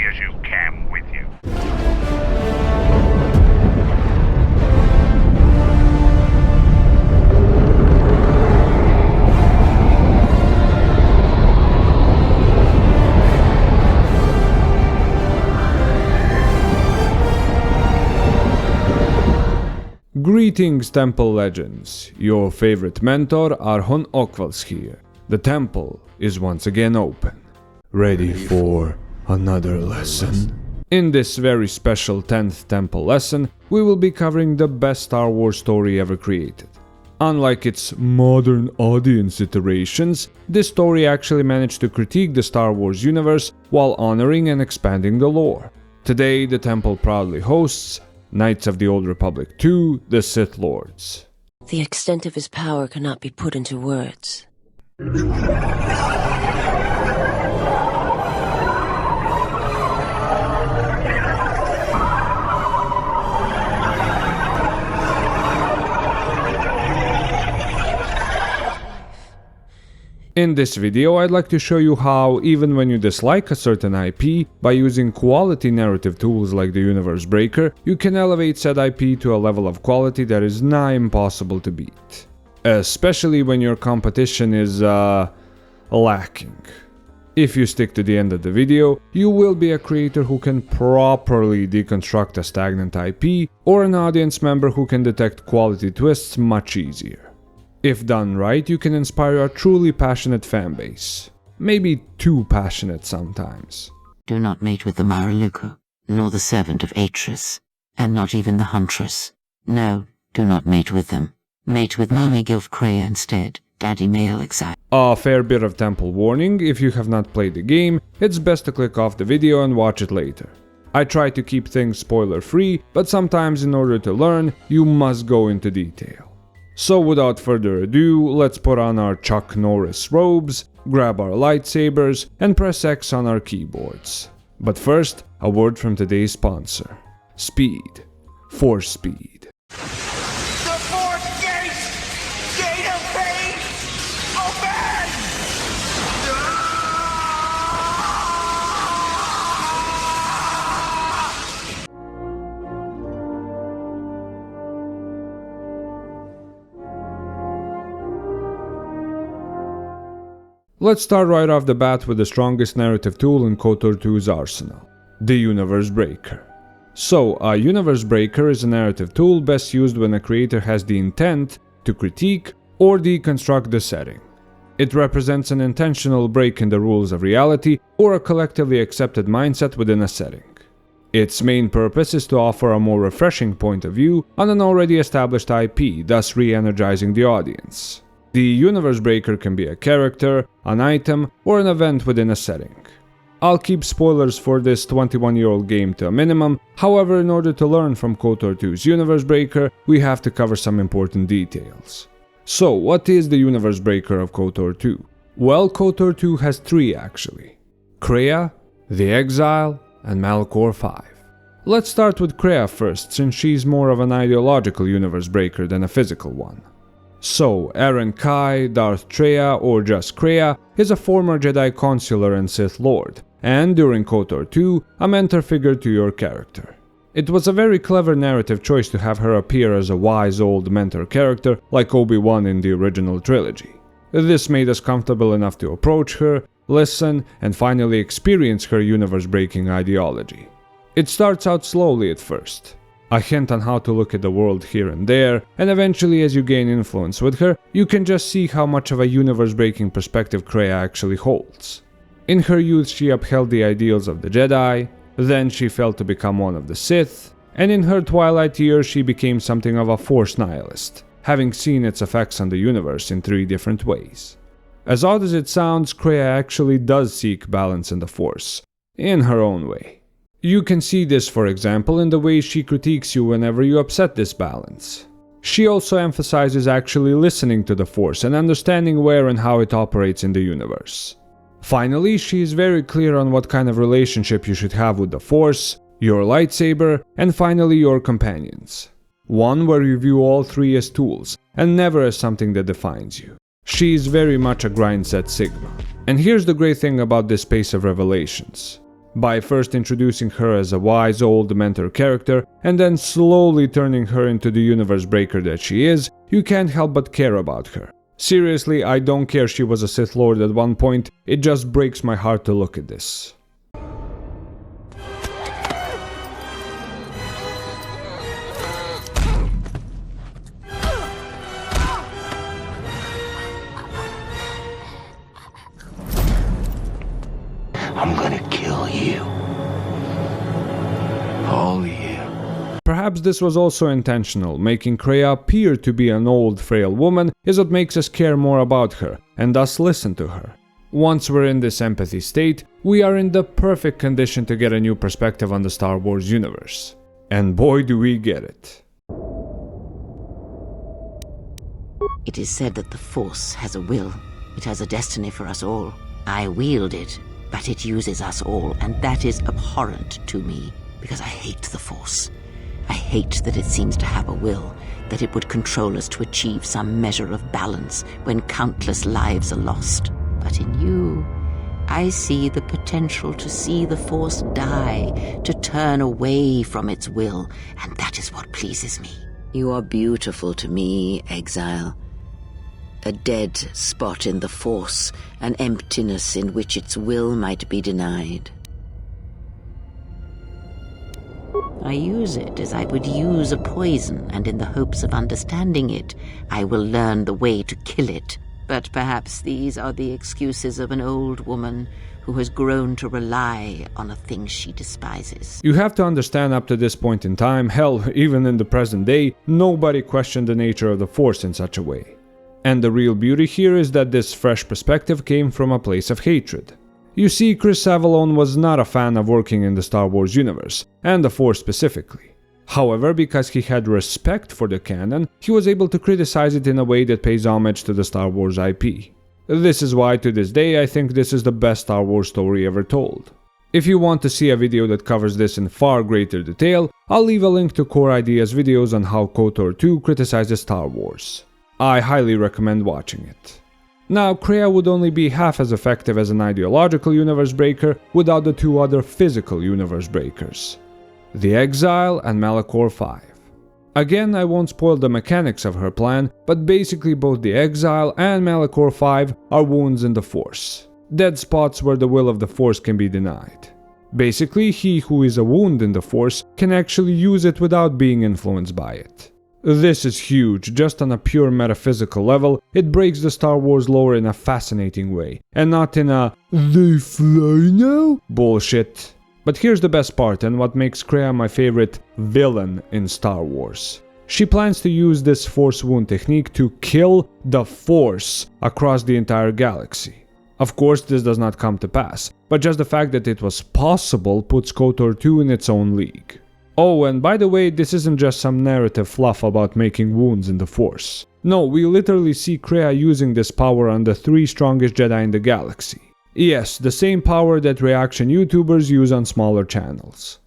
as you can with you. Greetings, Temple Legends. Your favorite mentor, Arhon Okvals here. The temple is once again open. Ready for another lesson? In this very special 10th temple lesson, we will be covering the best Star Wars story ever created. Unlike its modern audience iterations, this story actually managed to critique the Star Wars universe while honoring and expanding the lore. Today, the temple proudly hosts Knights of the Old Republic 2, the Sith Lords. The extent of his power cannot be put into words. In this video, I'd like to show you how, even when you dislike a certain IP, by using quality narrative tools like the Universe Breaker, you can elevate said IP to a level of quality that is nigh impossible to beat. Especially when your competition is, lacking. If you stick to the end of the video, you will be a creator who can properly deconstruct a stagnant IP, or an audience member who can detect quality twists much easier. If done right, you can inspire a truly passionate fanbase. Maybe too passionate sometimes. Do not mate with the Maraluku, nor the servant of Atris, and not even the Huntress. No, do not mate with them. Mate with Mommy Gilf Kreia instead, Daddy Male Exile. A fair bit of temple warning: if you have not played the game, it's best to click off the video and watch it later. I try to keep things spoiler free, but sometimes in order to learn, you must go into detail. So without further ado, let's put on our Chuck Norris robes, grab our lightsabers, and press X on our keyboards. But first, a word from today's sponsor. Speed. Force speed. The fourth gate! Gate of fate! Open! Let's start right off the bat with the strongest narrative tool in Kotor 2's arsenal, the Universe Breaker. So, a Universe Breaker is a narrative tool best used when a creator has the intent to critique or deconstruct the setting. It represents an intentional break in the rules of reality or a collectively accepted mindset within a setting. Its main purpose is to offer a more refreshing point of view on an already established IP, thus re-energizing the audience. The Universe Breaker can be a character, an item, or an event within a setting. I'll keep spoilers for this 21-year-old game to a minimum, however, in order to learn from Kotor 2's Universe Breaker, we have to cover some important details. So, what is the Universe Breaker of Kotor 2? Well, Kotor 2 has three actually: Kreia, the Exile, and Malachor 5. Let's start with Kreia first, since she's more of an ideological Universe Breaker than a physical one. So, Aaron Kai, Darth Treya, or just Kreia, is a former Jedi consular and Sith Lord, and during Kotor 2, a mentor figure to your character. It was a very clever narrative choice to have her appear as a wise old mentor character like Obi-Wan in the original trilogy. This made us comfortable enough to approach her, listen, and finally experience her universe-breaking ideology. It starts out slowly at first. A hint on how to look at the world here and there, and eventually as you gain influence with her, you can just see how much of a universe-breaking perspective Kreia actually holds. In her youth she upheld the ideals of the Jedi, then she fell to become one of the Sith, and in her twilight years she became something of a Force nihilist, having seen its effects on the universe in three different ways. As odd as it sounds, Kreia actually does seek balance in the Force, in her own way. You can see this, for example, in the way she critiques you whenever you upset this balance. She also emphasizes actually listening to the Force and understanding where and how it operates in the universe. Finally, she is very clear on what kind of relationship you should have with the Force, your lightsaber, and finally your companions. One where you view all three as tools, and never as something that defines you. She is very much a grind set Sigma. And here's the great thing about this space of revelations. By first introducing her as a wise old mentor character, and then slowly turning her into the universe breaker that she is, you can't help but care about her. Seriously, I don't care she was a Sith Lord at one point, it just breaks my heart to look at this. I'm gonna kill you. All of you. Perhaps this was also intentional. Making Kreia appear to be an old, frail woman is what makes us care more about her, and thus listen to her. Once we're in this empathy state, we are in the perfect condition to get a new perspective on the Star Wars universe. And boy do we get it. It is said that the Force has a will. It has a destiny for us all. I wield it, but it uses us all, and that is abhorrent to me, because I hate the Force. I hate that it seems to have a will, that it would control us to achieve some measure of balance when countless lives are lost. But in you, I see the potential to see the Force die, to turn away from its will, and that is what pleases me. You are beautiful to me, Exile. A dead spot in the Force, an emptiness in which its will might be denied. I use it as I would use a poison, and in the hopes of understanding it, I will learn the way to kill it. But perhaps these are the excuses of an old woman who has grown to rely on a thing she despises. You have to understand, up to this point in time, hell, even in the present day, nobody questioned the nature of the Force in such a way. And the real beauty here is that this fresh perspective came from a place of hatred. You see, Chris Avallone was not a fan of working in the Star Wars universe, and the Force specifically. However, because he had respect for the canon, he was able to criticize it in a way that pays homage to the Star Wars IP. This is why to this day I think this is the best Star Wars story ever told. If you want to see a video that covers this in far greater detail, I'll leave a link to Core Ideas videos on how Kotor 2 criticizes Star Wars. I highly recommend watching it. Now, Kreia would only be half as effective as an ideological universe breaker without the two other physical universe breakers, the Exile and Malachor 5. Again, I won't spoil the mechanics of her plan, but basically both the Exile and Malachor 5 are wounds in the Force, dead spots where the will of the Force can be denied. Basically, he who is a wound in the Force can actually use it without being influenced by it. This is huge. Just on a pure metaphysical level, it breaks the Star Wars lore in a fascinating way, and not in a "they fly now" bullshit. But here's the best part, and what makes Kreia my favorite villain in Star Wars. She plans to use this Force wound technique to kill the Force across the entire galaxy. Of course, this does not come to pass, but just the fact that it was possible puts Kotor 2 in its own league. Oh, and by the way, this isn't just some narrative fluff about making wounds in the Force. No, we literally see Kreia using this power on the 3 strongest Jedi in the galaxy. Yes, the same power that reaction YouTubers use on smaller channels.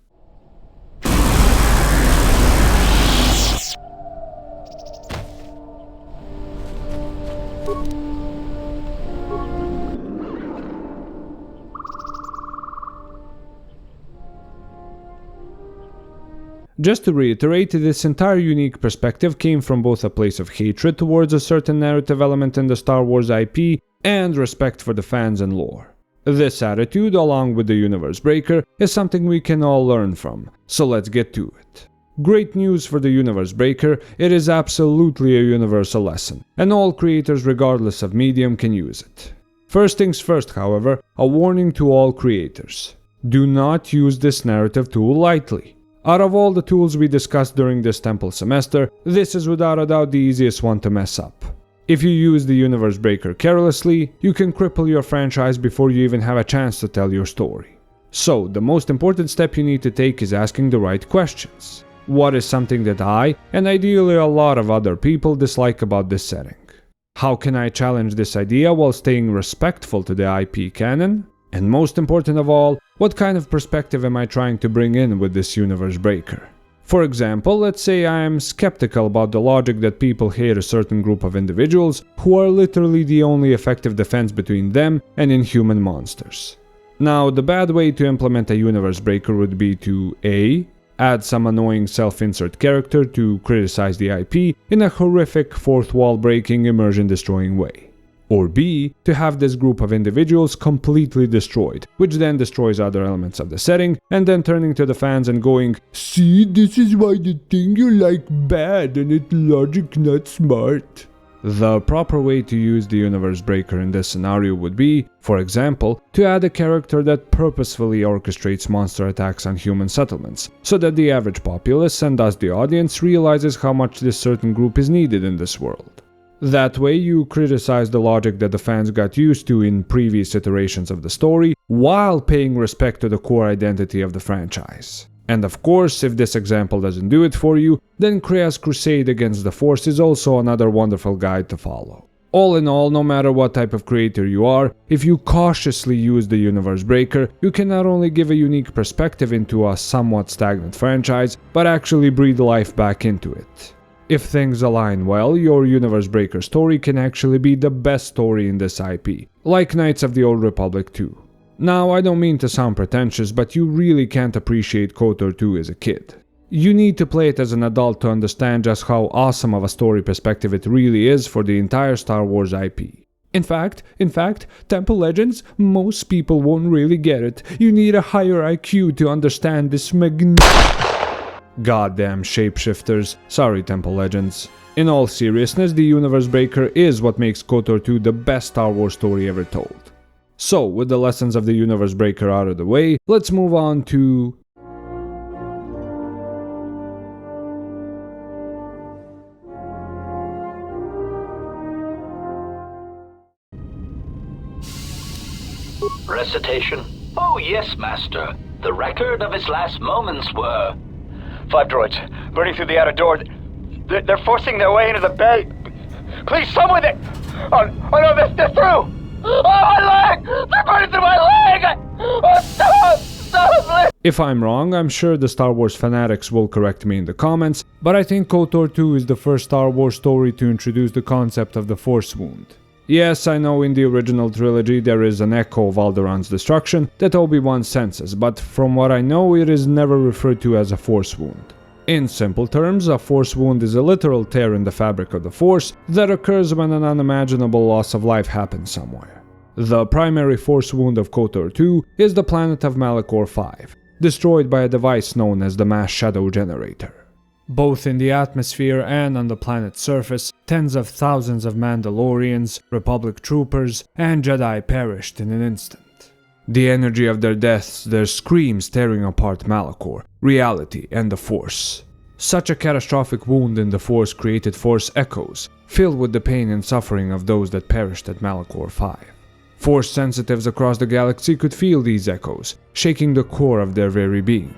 Just to reiterate, this entire unique perspective came from both a place of hatred towards a certain narrative element in the Star Wars IP and respect for the fans and lore. This attitude, along with the Universe Breaker, is something we can all learn from, so let's get to it. Great news for the Universe Breaker, it is absolutely a universal lesson, and all creators regardless of medium can use it. First things first, however, a warning to all creators. Do not use this narrative tool lightly. Out of all the tools we discussed during this Temple semester, this is without a doubt the easiest one to mess up. If you use the Universe Breaker carelessly, you can cripple your franchise before you even have a chance to tell your story. So, the most important step you need to take is asking the right questions. What is something that I, and ideally a lot of other people, dislike about this setting? How can I challenge this idea while staying respectful to the IP canon? And most important of all, what kind of perspective am I trying to bring in with this Universe Breaker? For example, let's say I am skeptical about the logic that people hate a certain group of individuals who are literally the only effective defense between them and inhuman monsters. Now, the bad way to implement a universe breaker would be to A. Add some annoying self-insert character to criticize the IP in a horrific fourth wall breaking, immersion destroying way. Or B. To have this group of individuals completely destroyed, which then destroys other elements of the setting, and then turning to the fans and going, "See, this is why the thing you like bad and it's logic not smart." The proper way to use the universe breaker in this scenario would be, for example, to add a character that purposefully orchestrates monster attacks on human settlements, so that the average populace and thus the audience realizes how much this certain group is needed in this world. That way you criticize the logic that the fans got used to in previous iterations of the story, while paying respect to the core identity of the franchise. And of course, if this example doesn't do it for you, then Krea's crusade against the Force is also another wonderful guide to follow. All in all, no matter what type of creator you are, if you cautiously use the universe breaker, you can not only give a unique perspective into a somewhat stagnant franchise, but actually breathe life back into it. If things align well, your universe breaker story can actually be the best story in this IP, like Knights of the Old Republic 2. Now, I don't mean to sound pretentious, but you really can't appreciate Kotor 2 as a kid. You need to play it as an adult to understand just how awesome of a story perspective it really is for the entire Star Wars IP. In fact, Temple Legends, most people won't really get it. You need a higher IQ to understand this Goddamn shapeshifters. Sorry, Temple Legends. In all seriousness, the universe breaker is what makes Kotor 2 the best Star Wars story ever told. So, with the lessons of the universe breaker out of the way, let's move on to... Recitation? Oh yes, Master. The record of his last moments were... 5 droids, burning through the outer door. They're forcing their way into the bay. Please, someone that... Oh no, they're through! Oh, my leg! They're burning through my leg! Oh, stop! If I'm wrong, I'm sure the Star Wars fanatics will correct me in the comments, but I think KOTOR 2 is the first Star Wars story to introduce the concept of the Force Wound. Yes, I know in the original trilogy there is an echo of Alderaan's destruction that Obi-Wan senses, but from what I know it is never referred to as a Force Wound. In simple terms, a Force Wound is a literal tear in the fabric of the Force that occurs when an unimaginable loss of life happens somewhere. The primary Force Wound of KOTOR 2 is the planet of Malachor 5, destroyed by a device known as the Mass Shadow Generator. Both in the atmosphere and on the planet's surface, tens of thousands of Mandalorians, Republic troopers, and Jedi perished in an instant. The energy of their deaths, their screams tearing apart Malachor, reality, and the Force. Such a catastrophic wound in the Force created Force echoes, filled with the pain and suffering of those that perished at Malachor 5. Force sensitives across the galaxy could feel these echoes, shaking the core of their very being.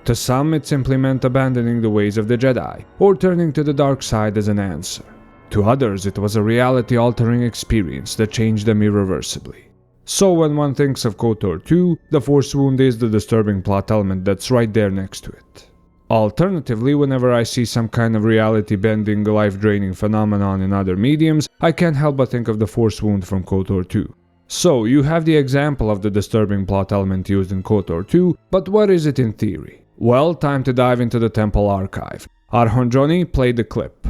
To some, it simply meant abandoning the ways of the Jedi, or turning to the dark side as an answer. To others, it was a reality-altering experience that changed them irreversibly. So when one thinks of KOTOR 2, the Force Wound is the disturbing plot element that's right there next to it. Alternatively, whenever I see some kind of reality-bending, life-draining phenomenon in other mediums, I can't help but think of the Force Wound from KOTOR 2. So, you have the example of the disturbing plot element used in KOTOR 2, but what is it in theory? Well, time to dive into the Temple archive. Arhon Johnny, play the clip.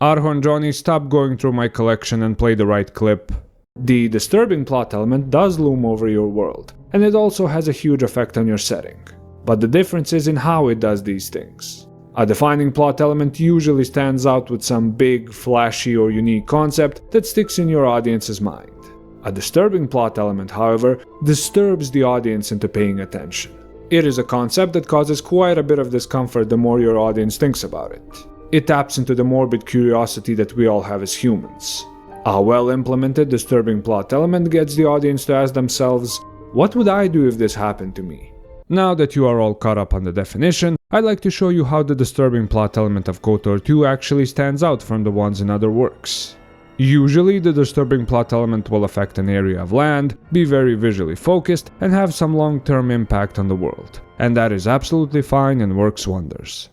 Arhon Johnny, stop going through my collection and play the right clip. The disturbing plot element does loom over your world, and it also has a huge effect on your setting. But the difference is in how it does these things. A defining plot element usually stands out with some big, flashy or unique concept that sticks in your audience's mind. A disturbing plot element, however, disturbs the audience into paying attention. It is a concept that causes quite a bit of discomfort the more your audience thinks about it. It taps into the morbid curiosity that we all have as humans. A well-implemented disturbing plot element gets the audience to ask themselves, what would I do if this happened to me? Now that you are all caught up on the definition, I'd like to show you how the disturbing plot element of KOTOR 2 actually stands out from the ones in other works. Usually, the disturbing plot element will affect an area of land, be very visually focused, and have some long-term impact on the world, and that is absolutely fine and works wonders.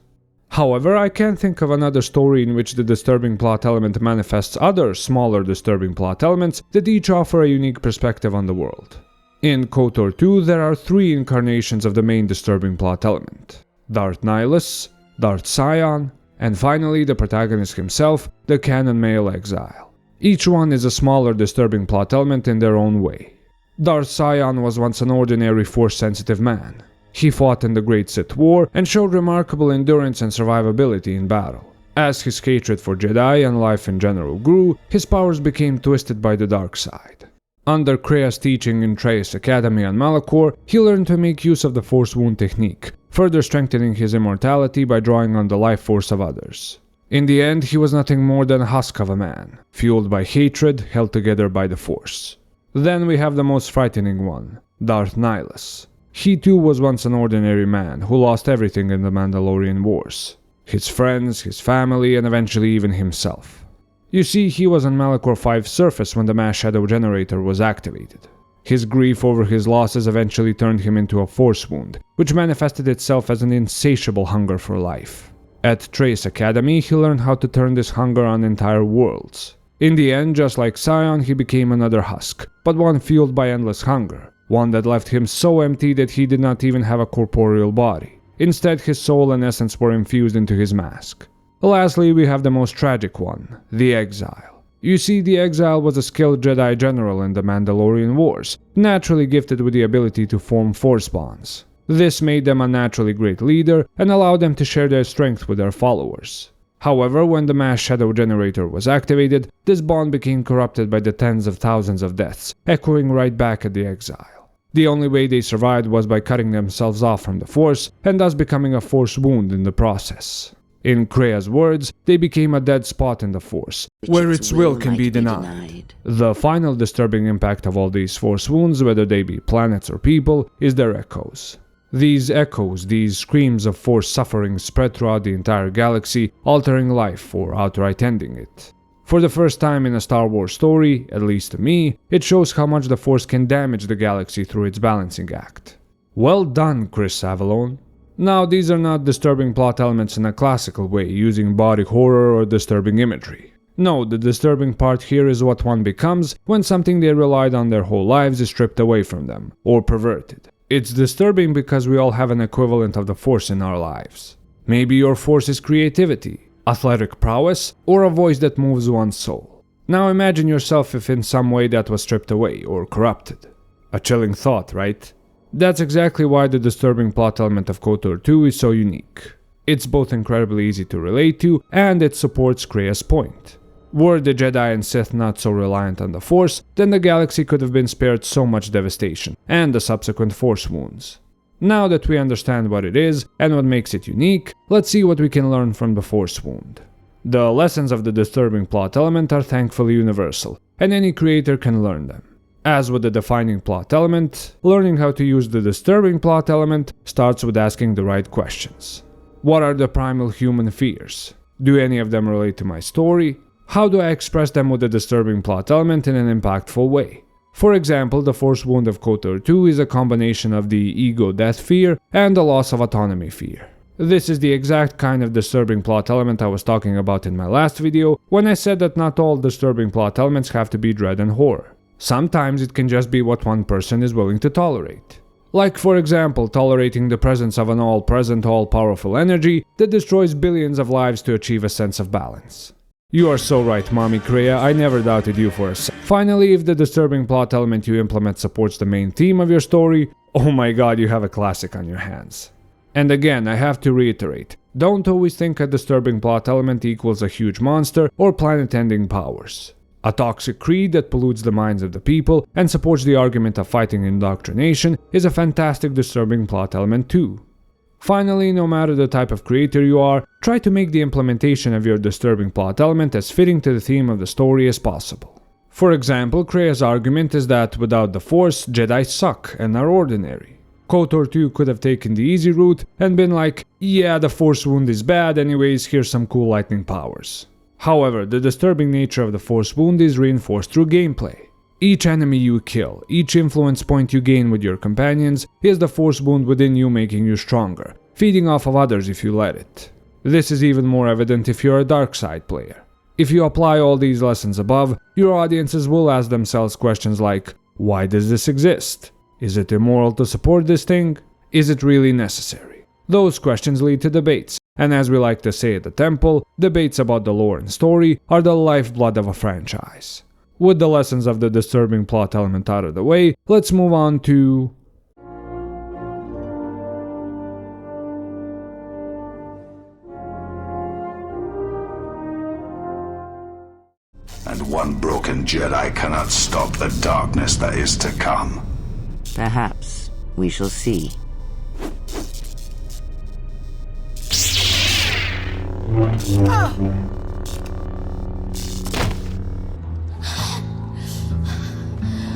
However, I can't think of another story in which the disturbing plot element manifests other, smaller disturbing plot elements that each offer a unique perspective on the world. In Kotor 2, there are 3 incarnations of the main disturbing plot element: Darth Nihilus, Darth Sion, and finally the protagonist himself, the canon male exile. Each one is a smaller disturbing plot element in their own way. Darth Sion was once an ordinary Force-sensitive man. He fought in the Great Sith War and showed remarkable endurance and survivability in battle. As his hatred for Jedi and life in general grew, his powers became twisted by the dark side. Under Krea's teaching in Trace Academy on Malachor, he learned to make use of the Force Wound technique, further strengthening his immortality by drawing on the life force of others. In the end, he was nothing more than a husk of a man, fueled by hatred, held together by the Force. Then we have the most frightening one, Darth Nihilus. He too was once an ordinary man who lost everything in the Mandalorian Wars. His friends, his family, and eventually even himself. You see, he was on Malachor 5's surface when the mass shadow generator was activated. His grief over his losses eventually turned him into a Force wound, which manifested itself as an insatiable hunger for life. At Trace Academy, he learned how to turn this hunger on entire worlds. In the end, just like Sion, he became another husk, but one fueled by endless hunger. One that left him so empty that he did not even have a corporeal body. Instead, his soul and essence were infused into his mask. Lastly, we have the most tragic one, the Exile. You see, the Exile was a skilled Jedi general in the Mandalorian Wars, naturally gifted with the ability to form Force bonds. This made them a naturally great leader and allowed them to share their strength with their followers. However, when the mass shadow generator was activated, this bond became corrupted by the tens of thousands of deaths, echoing right back at the Exile. The only way they survived was by cutting themselves off from the Force, and thus becoming a Force wound in the process. In Krea's words, they became a dead spot in the Force, where its will can be denied. The final disturbing impact of all these Force wounds, whether they be planets or people, is their echoes. These echoes, these screams of Force suffering spread throughout the entire galaxy, altering life or outright ending it. For the first time in a Star Wars story, at least to me, it shows how much the Force can damage the galaxy through its balancing act. Well done, Chris Avallone. Now, these are not disturbing plot elements in a classical way, using body horror or disturbing imagery. No, the disturbing part here is what one becomes when something they relied on their whole lives is stripped away from them, or perverted. It's disturbing because we all have an equivalent of the Force in our lives. Maybe your Force is creativity, athletic prowess, or a voice that moves one's soul. Now imagine yourself if in some way that was stripped away or corrupted. A chilling thought, right? That's exactly why the disturbing plot element of Kotor 2 is so unique. It's both incredibly easy to relate to, and it supports Krea's point. Were the Jedi and Sith not so reliant on the Force, then the galaxy could have been spared so much devastation, and the subsequent Force wounds. Now that we understand what it is, and what makes it unique, let's see what we can learn from the Force wound. The lessons of the disturbing plot element are thankfully universal, and any creator can learn them. As with the defining plot element, learning how to use the disturbing plot element starts with asking the right questions. What are the primal human fears? Do any of them relate to my story? How do I express them with the disturbing plot element in an impactful way? For example, the Force wound of Kotor 2 is a combination of the ego death fear and the loss of autonomy fear. This is the exact kind of disturbing plot element I was talking about in my last video when I said that not all disturbing plot elements have to be dread and horror. Sometimes it can just be what one person is willing to tolerate. Like, for example, tolerating the presence of an all-present, all-powerful energy that destroys billions of lives to achieve a sense of balance. You are so right, Mommy Krea, I never doubted you for a second. Finally, if the disturbing plot element you implement supports the main theme of your story, oh my god, you have a classic on your hands. And again, I have to reiterate, don't always think a disturbing plot element equals a huge monster or planet-ending powers. A toxic creed that pollutes the minds of the people and supports the argument of fighting indoctrination is a fantastic disturbing plot element too. Finally, no matter the type of creator you are, try to make the implementation of your disturbing plot element as fitting to the theme of the story as possible. For example, Krea's argument is that without the Force, Jedi suck and are ordinary. Kotor 2 could have taken the easy route and been like, yeah, the Force wound is bad anyways, here's some cool lightning powers. However, the disturbing nature of the Force wound is reinforced through gameplay. Each enemy you kill, each influence point you gain with your companions is the Force wound within you making you stronger, feeding off of others if you let it. This is even more evident if you're a dark side player. If you apply all these lessons above, your audiences will ask themselves questions like, why does this exist? Is it immoral to support this thing? Is it really necessary? Those questions lead to debates, and as we like to say at the temple, debates about the lore and story are the lifeblood of a franchise. With the lessons of the disturbing plot element out of the way, let's move on to... And one broken Jedi cannot stop the darkness that is to come. Perhaps we shall see.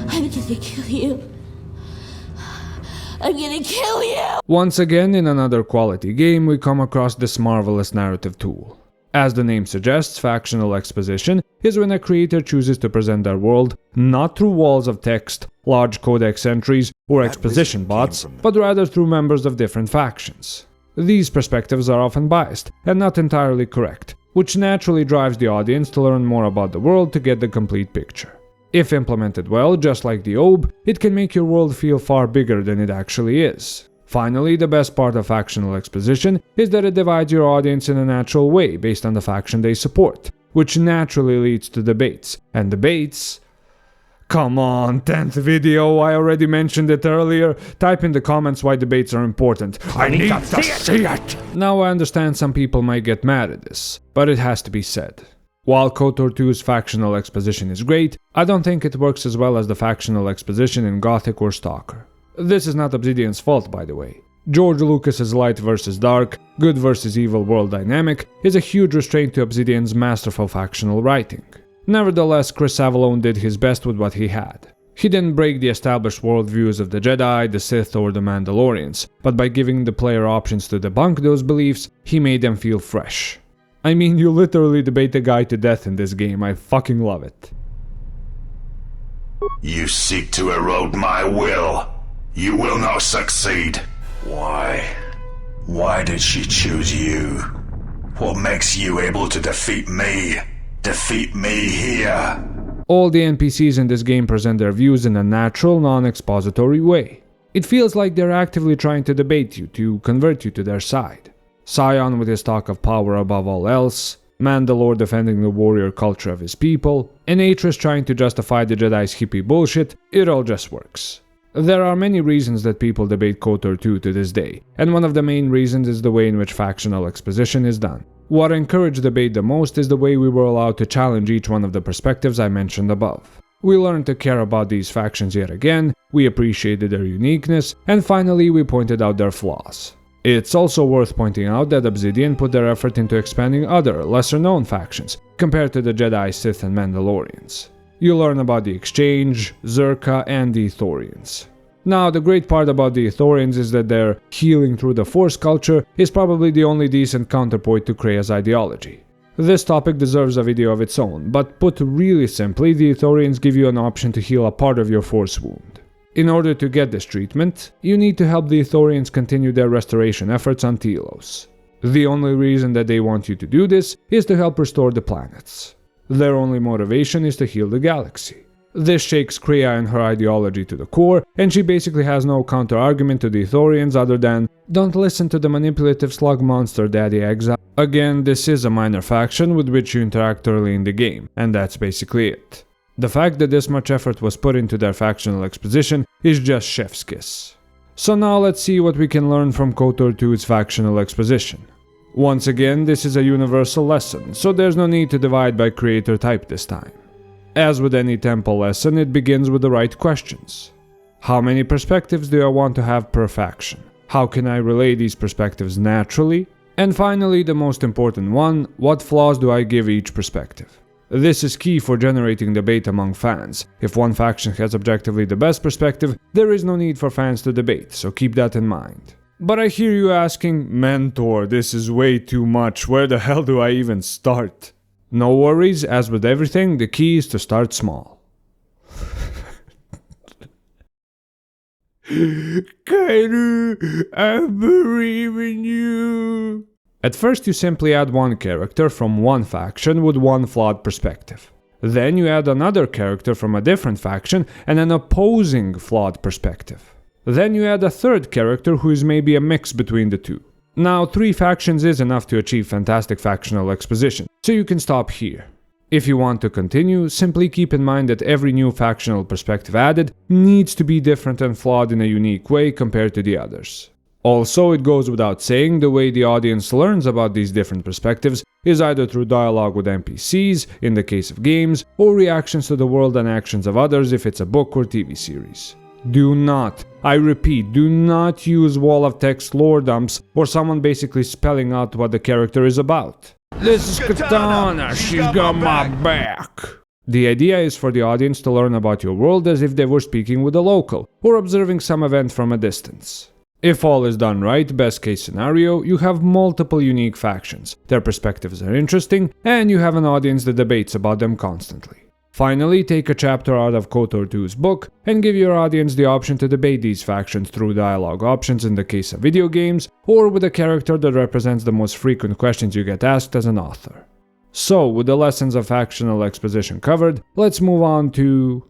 I'm gonna kill you. I'm gonna kill you! Once again, in another quality game, we come across this marvelous narrative tool. As the name suggests, Factional Exposition is when a creator chooses to present their world not through walls of text, large codex entries, or exposition bots, but rather through members of different factions. These perspectives are often biased and not entirely correct, which naturally drives the audience to learn more about the world to get the complete picture. If implemented well, just like the OBE, it can make your world feel far bigger than it actually is. Finally, the best part of Factional Exposition is that it divides your audience in a natural way based on the faction they support, which naturally leads to debates. And debates... Come on, 10th video, I already mentioned it earlier. Type in the comments why debates are important. I need to see it! Now I understand some people might get mad at this, but it has to be said. While Kotor 2's Factional Exposition is great, I don't think it works as well as the Factional Exposition in Gothic or Stalker. This is not Obsidian's fault, by the way. George Lucas's light versus dark, good versus evil world dynamic is a huge restraint to Obsidian's masterful factional writing. Nevertheless, Chris Avellone did his best with what he had. He didn't break the established worldviews of the Jedi, the Sith, or the Mandalorians, but by giving the player options to debunk those beliefs, he made them feel fresh. I mean, you literally debate a guy to death in this game, I fucking love it. You seek to erode my will. You will not succeed. Why? Why did she choose you? What makes you able to defeat me? Defeat me here? All the NPCs in this game present their views in a natural, non-expository way. It feels like they're actively trying to debate you, to convert you to their side. Scion with his talk of power above all else, Mandalore defending the warrior culture of his people, and Atris trying to justify the Jedi's hippie bullshit, it all just works. There are many reasons that people debate Kotor 2 to this day, and one of the main reasons is the way in which Factional Exposition is done. What encouraged debate the most is the way we were allowed to challenge each one of the perspectives I mentioned above. We learned to care about these factions yet again, we appreciated their uniqueness, and finally we pointed out their flaws. It's also worth pointing out that Obsidian put their effort into expanding other, lesser-known factions, compared to the Jedi, Sith, and Mandalorians. You learn about the Exchange, Zerka, and the Ithorians. Now, the great part about the Ithorians is that their healing through the Force culture is probably the only decent counterpoint to Krea's ideology. This topic deserves a video of its own, but put really simply, the Ithorians give you an option to heal a part of your Force wound. In order to get this treatment, you need to help the Ithorians continue their restoration efforts on Telos. The only reason that they want you to do this is to help restore the planets. Their only motivation is to heal the galaxy. This shakes Krea and her ideology to the core, and she basically has no counter-argument to the Ithorians other than, don't listen to the manipulative slug monster, Daddy Exile. Again, this is a minor faction with which you interact early in the game, and that's basically it. The fact that this much effort was put into their factional exposition is just chef's kiss. So now let's see what we can learn from Kotor 2's factional exposition. Once again, this is a universal lesson, so there's no need to divide by creator type this time. As with any temple lesson, it begins with the right questions. How many perspectives do I want to have per faction? How can I relay these perspectives naturally? And finally, the most important one, what flaws do I give each perspective? This is key for generating debate among fans. If one faction has objectively the best perspective, there is no need for fans to debate, so keep that in mind. But I hear you asking, Mentor, this is way too much, where the hell do I even start? No worries, as with everything, the key is to start small. Karu, I believe in you. At first you simply add one character from one faction with one flawed perspective. Then you add another character from a different faction and an opposing flawed perspective. Then you add a third character who is maybe a mix between the two. Now 3 factions is enough to achieve fantastic factional exposition, so you can stop here. If you want to continue, simply keep in mind that every new factional perspective added needs to be different and flawed in a unique way compared to the others. Also, it goes without saying, the way the audience learns about these different perspectives is either through dialogue with NPCs, in the case of games, or reactions to the world and actions of others if it's a book or TV series. Do not, I repeat, do not use wall of text lore dumps or someone basically spelling out what the character is about. This is Katana, she's got my back. The idea is for the audience to learn about your world as if they were speaking with a local, or observing some event from a distance. If all is done right, best case scenario, you have multiple unique factions, their perspectives are interesting, and you have an audience that debates about them constantly. Finally, take a chapter out of Kotor 2's book and give your audience the option to debate these factions through dialogue options in the case of video games, or with a character that represents the most frequent questions you get asked as an author. So, with the lessons of factional exposition covered, let's move on to...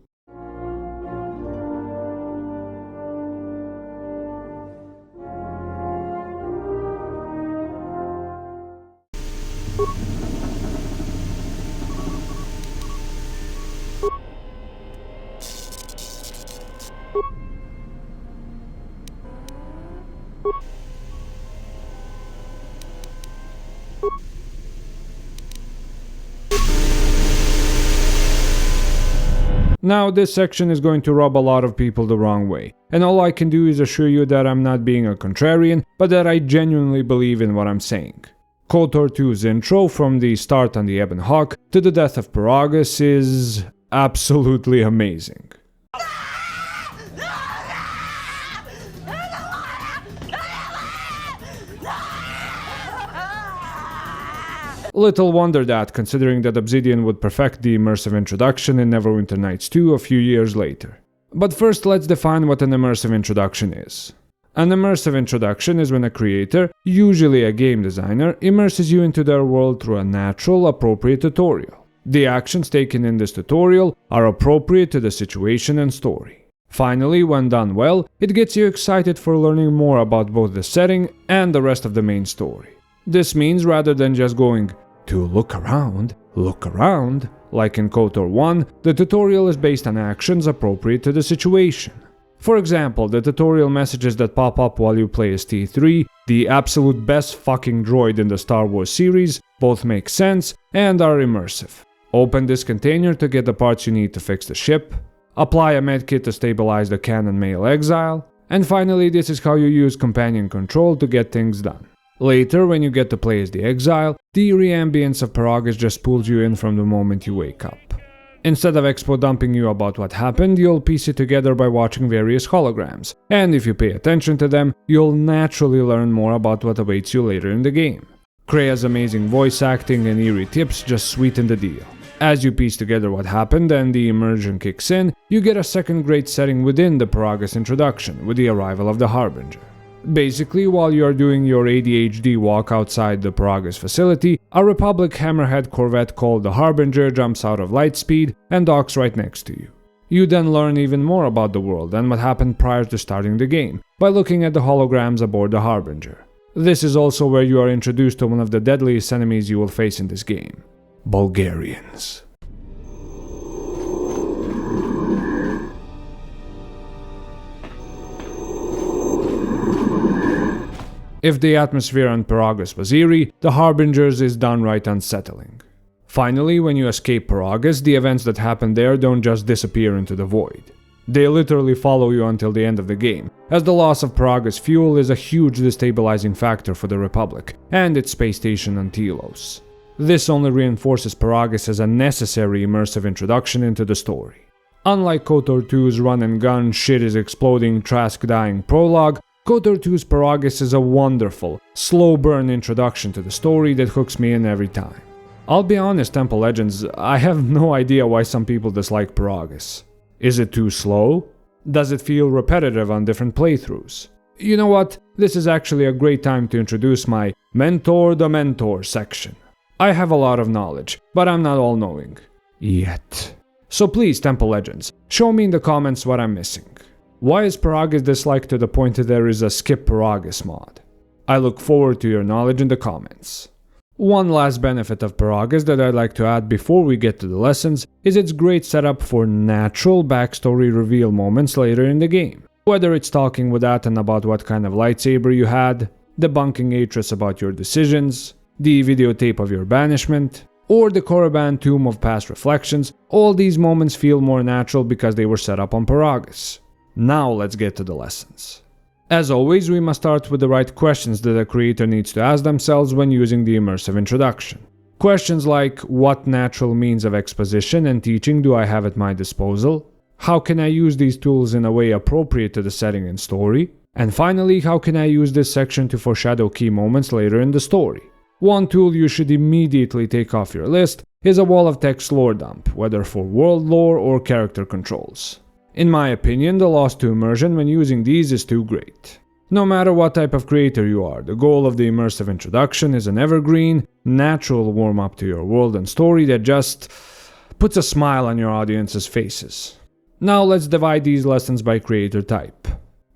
Now this section is going to rub a lot of people the wrong way, and all I can do is assure you that I'm not being a contrarian, but that I genuinely believe in what I'm saying. Kotor 2's intro, from the start on the Ebon Hawk to the death of Paragus, is absolutely amazing. Little wonder that, considering that Obsidian would perfect the Immersive Introduction in Neverwinter Nights 2 a few years later. But first let's define what an Immersive Introduction is. An Immersive Introduction is when a creator, usually a game designer, immerses you into their world through a natural, appropriate tutorial. The actions taken in this tutorial are appropriate to the situation and story. Finally, when done well, it gets you excited for learning more about both the setting and the rest of the main story. This means rather than just going to look around, like in Kotor 1, the tutorial is based on actions appropriate to the situation. For example, the tutorial messages that pop up while you play as T3, the absolute best fucking droid in the Star Wars series, both make sense and are immersive. Open this container to get the parts you need to fix the ship, apply a medkit to stabilize the cannon male exile, and finally this is how you use companion control to get things done. Later, when you get to play as the exile, the eerie ambience of Paragus just pulls you in from the moment you wake up. Instead of expo dumping you about what happened, you'll piece it together by watching various holograms, and if you pay attention to them, you'll naturally learn more about what awaits you later in the game. Krea's amazing voice acting and eerie tips just sweeten the deal. As you piece together what happened and the immersion kicks in, you get a second-grade setting within the Paragus introduction, with the arrival of the Harbinger. Basically, while you are doing your ADHD walk outside the Paragus facility, a Republic Hammerhead Corvette called the Harbinger jumps out of lightspeed and docks right next to you. You then learn even more about the world and what happened prior to starting the game, by looking at the holograms aboard the Harbinger. This is also where you are introduced to one of the deadliest enemies you will face in this game: Bulgarians. If the atmosphere on Paragus was eerie, the Harbingers is downright unsettling. Finally, when you escape Paragus, the events that happen there don't just disappear into the void. They literally follow you until the end of the game, as the loss of Paragus fuel is a huge destabilizing factor for the Republic and its space station on Telos. This only reinforces Paragus as a necessary immersive introduction into the story. Unlike Kotor 2's run and gun, shit is exploding, Trask dying prologue, Kotor 2's Paragus is a wonderful, slow-burn introduction to the story that hooks me in every time. I'll be honest, Temple Legends, I have no idea why some people dislike Paragus. Is it too slow? Does it feel repetitive on different playthroughs? You know what? This is actually a great time to introduce my Mentor the Mentor section. I have a lot of knowledge, but I'm not all-knowing. Yet. So please, Temple Legends, show me in the comments what I'm missing. Why is Paragus disliked to the point that there is a Skip Paragus mod? I look forward to your knowledge in the comments. One last benefit of Paragus that I'd like to add before we get to the lessons is its great setup for natural backstory reveal moments later in the game. Whether it's talking with Atton about what kind of lightsaber you had, debunking Atris about your decisions, the videotape of your banishment, or the Korriban Tomb of Past Reflections, all these moments feel more natural because they were set up on Paragus. Now let's get to the lessons. As always, we must start with the right questions that a creator needs to ask themselves when using the Immersive Introduction. Questions like, what natural means of exposition and teaching do I have at my disposal? How can I use these tools in a way appropriate to the setting and story? And finally, how can I use this section to foreshadow key moments later in the story? One tool you should immediately take off your list is a wall of text lore dump, whether for world lore or character controls. In my opinion, the loss to immersion when using these is too great. No matter what type of creator you are, the goal of the Immersive Introduction is an evergreen, natural warm-up to your world and story that just puts a smile on your audience's faces. Now let's divide these lessons by creator type.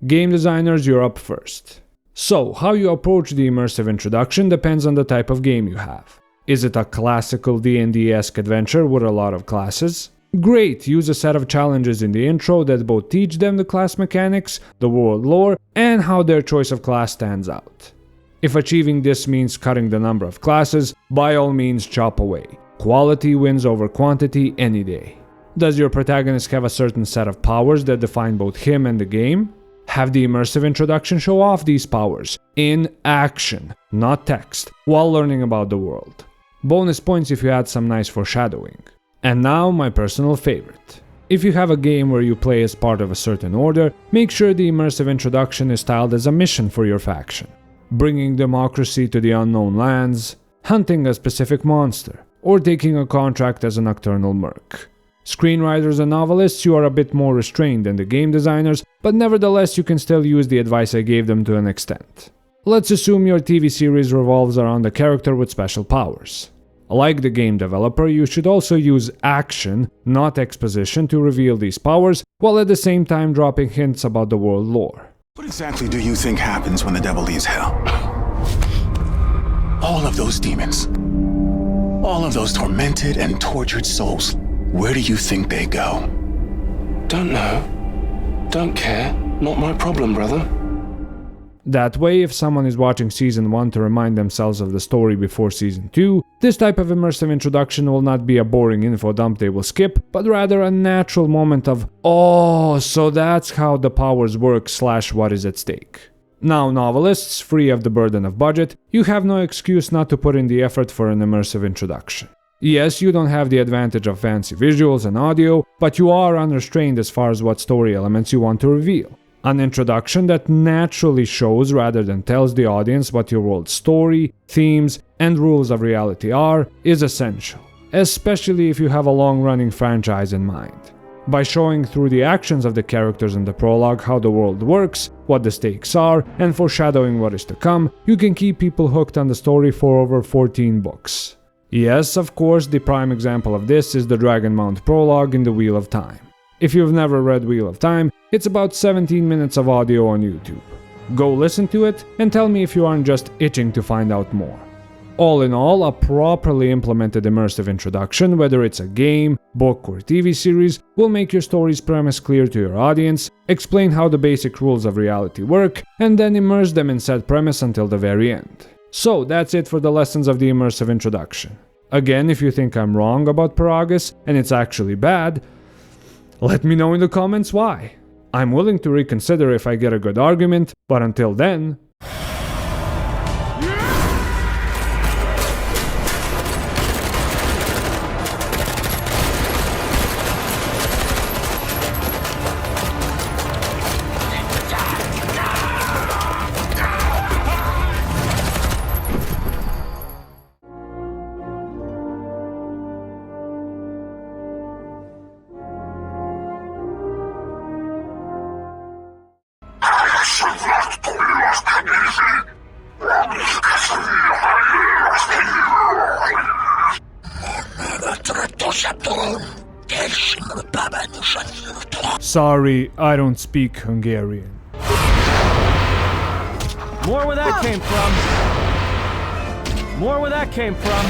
Game designers, you're up first. So, how you approach the Immersive Introduction depends on the type of game you have. Is it a classical D&D-esque adventure with a lot of classes? Great, use a set of challenges in the intro that both teach them the class mechanics, the world lore, and how their choice of class stands out. If achieving this means cutting the number of classes, by all means chop away. Quality wins over quantity any day. Does your protagonist have a certain set of powers that define both him and the game? Have the Immersive Introduction show off these powers, in action, not text, while learning about the world. Bonus points if you add some nice foreshadowing. And now my personal favorite. If you have a game where you play as part of a certain order, make sure the Immersive Introduction is styled as a mission for your faction. Bringing democracy to the unknown lands, hunting a specific monster, or taking a contract as a nocturnal merc. Screenwriters and novelists, you are a bit more restrained than the game designers, but nevertheless you can still use the advice I gave them to an extent. Let's assume your TV series revolves around a character with special powers. Like the game developer, you should also use action, not exposition, to reveal these powers, while at the same time dropping hints about the world lore. What exactly do you think happens when the devil leaves hell? All of those demons, all of those tormented and tortured souls, where do you think they go? Don't know. Don't care. Not my problem, brother. That way, if someone is watching Season 1 to remind themselves of the story before Season 2, this type of immersive introduction will not be a boring info dump they will skip, but rather a natural moment of, oh, so that's how the powers work / what is at stake. Now, novelists, free of the burden of budget, you have no excuse not to put in the effort for an immersive introduction. Yes, you don't have the advantage of fancy visuals and audio, but you are unrestrained as far as what story elements you want to reveal. An introduction that naturally shows rather than tells the audience what your world's story, themes, and rules of reality are is essential, especially if you have a long-running franchise in mind. By showing through the actions of the characters in the prologue how the world works, what the stakes are, and foreshadowing what is to come, you can keep people hooked on the story for over 14 books. Yes, of course, the prime example of this is the Dragonmount prologue in the Wheel of Time. If you've never read Wheel of Time, it's about 17 minutes of audio on YouTube. Go listen to it and tell me if you aren't just itching to find out more. All in all, a properly implemented immersive introduction, whether it's a game, book, or TV series, will make your story's premise clear to your audience, explain how the basic rules of reality work, and then immerse them in said premise until the very end. So that's it for the lessons of the immersive introduction. Again, if you think I'm wrong about Paragus and it's actually bad, let me know in the comments why. I'm willing to reconsider if I get a good argument, but until then... Select Sorry, I don't speak Hungarian. More where that came from. More where that came from.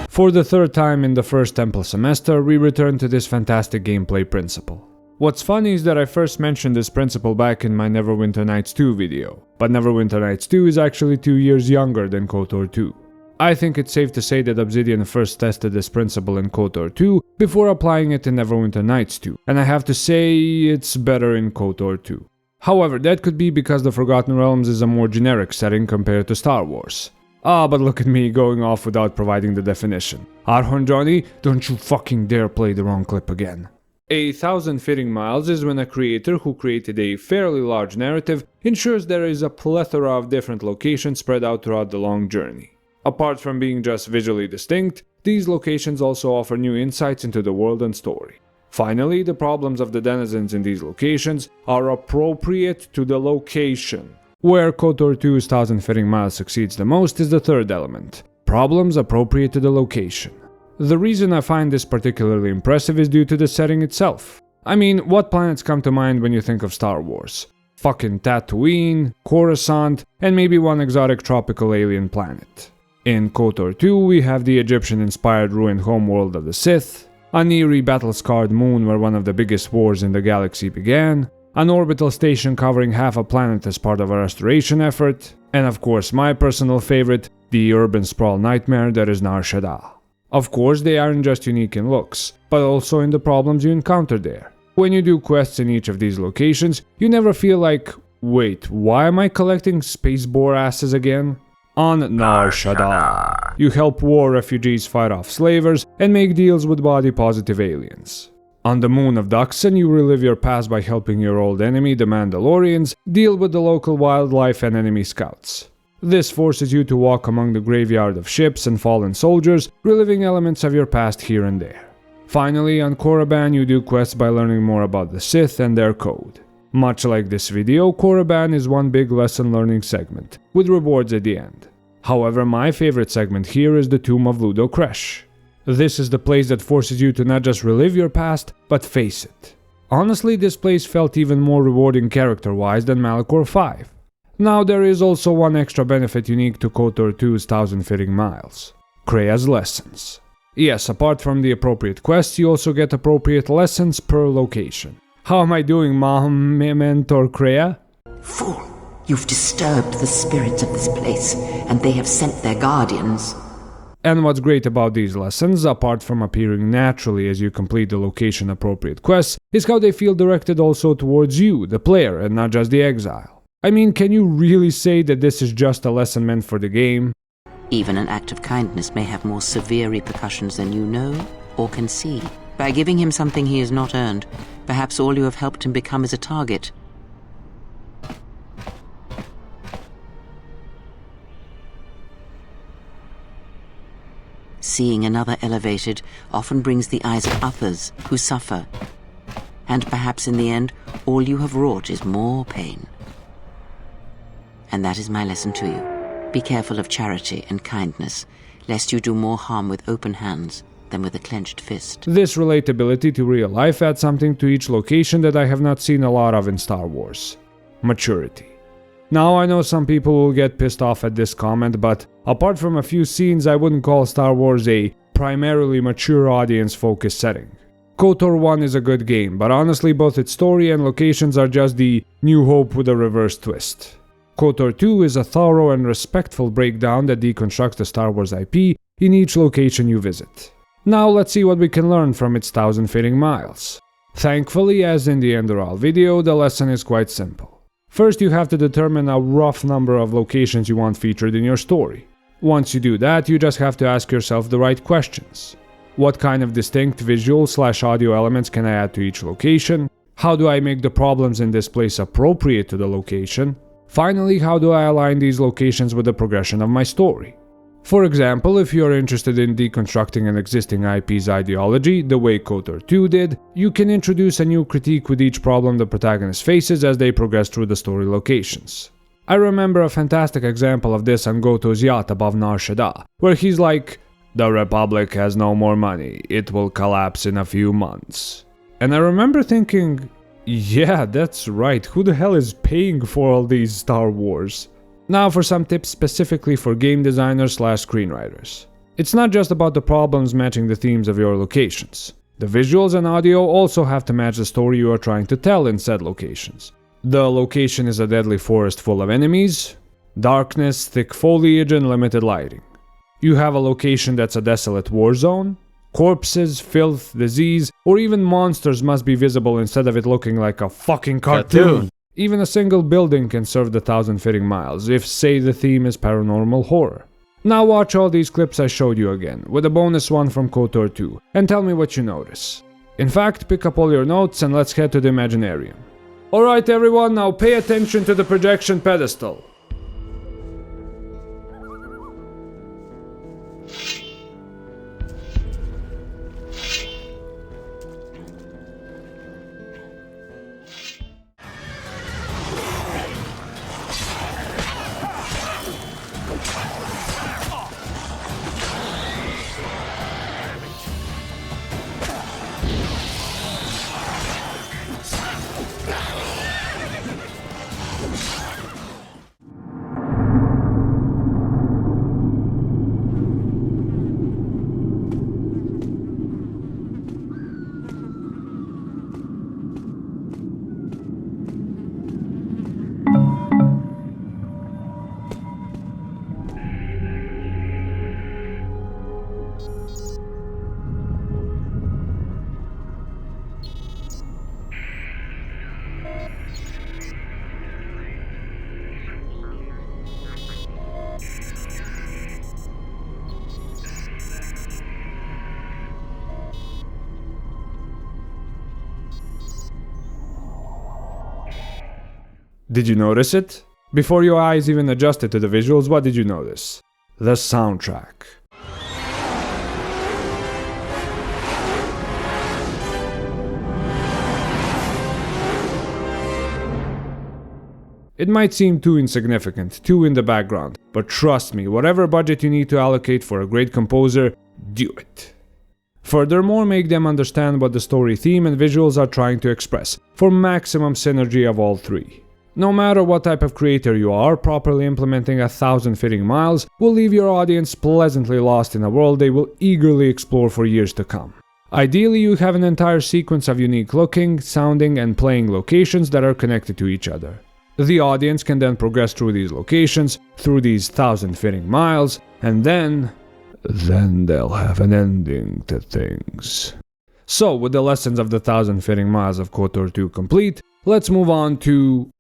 For the third time in the first Temple semester, we return to this fantastic gameplay principle. What's funny is that I first mentioned this principle back in my Neverwinter Nights 2 video, but Neverwinter Nights 2 is actually 2 years younger than Kotor 2. I think it's safe to say that Obsidian first tested this principle in Kotor 2 before applying it in Neverwinter Nights 2, and I have to say it's better in Kotor 2. However, that could be because the Forgotten Realms is a more generic setting compared to Star Wars. But look at me going off without providing the definition. Arhon Johnny, don't you fucking dare play the wrong clip again. 1,000 fitting miles is when a creator who created a fairly large narrative ensures there is a plethora of different locations spread out throughout the long journey. Apart from being just visually distinct, these locations also offer new insights into the world and story. Finally, the problems of the denizens in these locations are appropriate to the location. Where Kotor 2's 1,000 fitting miles succeeds the most is the third element, problems appropriate to the location. The reason I find this particularly impressive is due to the setting itself. I mean, what planets come to mind when you think of Star Wars? Fucking Tatooine, Coruscant, and maybe one exotic tropical alien planet. In Kotor 2 we have the Egyptian-inspired ruined homeworld of the Sith, an eerie battle-scarred moon where one of the biggest wars in the galaxy began, an orbital station covering half a planet as part of a restoration effort, and of course my personal favorite, the urban sprawl nightmare that is Nar Shaddaa. Of course they aren't just unique in looks, but also in the problems you encounter there. When you do quests in each of these locations, you never feel like, wait, why am I collecting space boar asses again? On Nar Shaddaa, you help war refugees fight off slavers and make deals with body-positive aliens. On the moon of Duxon, you relive your past by helping your old enemy, the Mandalorians, deal with the local wildlife and enemy scouts. This forces you to walk among the graveyard of ships and fallen soldiers, reliving elements of your past here and there. Finally, on Korriban, you do quests by learning more about the Sith and their code. Much like this video, Korriban is one big lesson learning segment, with rewards at the end. However, my favorite segment here is the Tomb of Ludo Kresh. This is the place that forces you to not just relive your past, but face it. Honestly, this place felt even more rewarding character-wise than Malachor 5. Now there is also one extra benefit unique to Kotor 2's 1,000 fitting miles. Krea's lessons. Yes, apart from the appropriate quests, you also get appropriate lessons per location. How am I doing, Mentor Krea? Fool! You've disturbed the spirits of this place, and they have sent their guardians. And what's great about these lessons, apart from appearing naturally as you complete the location-appropriate quests, is how they feel directed also towards you, the player, and not just the exile. I mean, can you really say that this is just a lesson meant for the game? Even an act of kindness may have more severe repercussions than you know or can see. By giving him something he has not earned, perhaps all you have helped him become is a target. Seeing another elevated often brings the eyes of others who suffer. And perhaps in the end, all you have wrought is more pain. And that is my lesson to you. Be careful of charity and kindness, lest you do more harm with open hands than with a clenched fist. This relatability to real life adds something to each location that I have not seen a lot of in Star Wars. Maturity. Now I know some people will get pissed off at this comment, but apart from a few scenes, I wouldn't call Star Wars a primarily mature audience-focused setting. KOTOR 1 is a good game, but honestly both its story and locations are just the New Hope with a reverse twist. KOTOR 2 is a thorough and respectful breakdown that deconstructs the Star Wars IP in each location you visit. Now let's see what we can learn from its 1,000 fitting miles. Thankfully, as in the Endural video, the lesson is quite simple. First, you have to determine a rough number of locations you want featured in your story. Once you do that, you just have to ask yourself the right questions. What kind of distinct visual/audio elements can I add to each location? How do I make the problems in this place appropriate to the location? Finally, how do I align these locations with the progression of my story? For example, if you are interested in deconstructing an existing IP's ideology, the way Kotor 2 did, you can introduce a new critique with each problem the protagonist faces as they progress through the story locations. I remember a fantastic example of this on Goto's yacht above Nar Shaddaa, where he's like, "The Republic has no more money, it will collapse in a few months." And I remember thinking, yeah, that's right, who the hell is paying for all these Star Wars? Now for some tips specifically for game designers/screenwriters. It's not just about the problems matching the themes of your locations. The visuals and audio also have to match the story you are trying to tell in said locations. The location is a deadly forest full of enemies, darkness, thick foliage, and limited lighting. You have a location that's a desolate war zone. Corpses, filth, disease, or even monsters must be visible instead of it looking like a fucking cartoon. Even a single building can serve the 1,000 fitting miles, if say the theme is paranormal horror. Now watch all these clips I showed you again, with a bonus one from Kotor 2, and tell me what you notice. In fact, pick up all your notes and let's head to the Imaginarium. Alright everyone, now pay attention to the projection pedestal. Did you notice it? Before your eyes even adjusted to the visuals, what did you notice? The soundtrack. It might seem too insignificant, too in the background, but trust me, whatever budget you need to allocate for a great composer, do it. Furthermore, make them understand what the story theme and visuals are trying to express, for maximum synergy of all three. No matter what type of creator you are, properly implementing 1,000 fitting miles will leave your audience pleasantly lost in a world they will eagerly explore for years to come. Ideally, you have an entire sequence of unique looking, sounding, and playing locations that are connected to each other. The audience can then progress through these locations, through these 1,000 fitting miles, and then they'll have an ending to things. So, with the lessons of the 1,000 fitting miles of Kotor 2 complete, let's move on to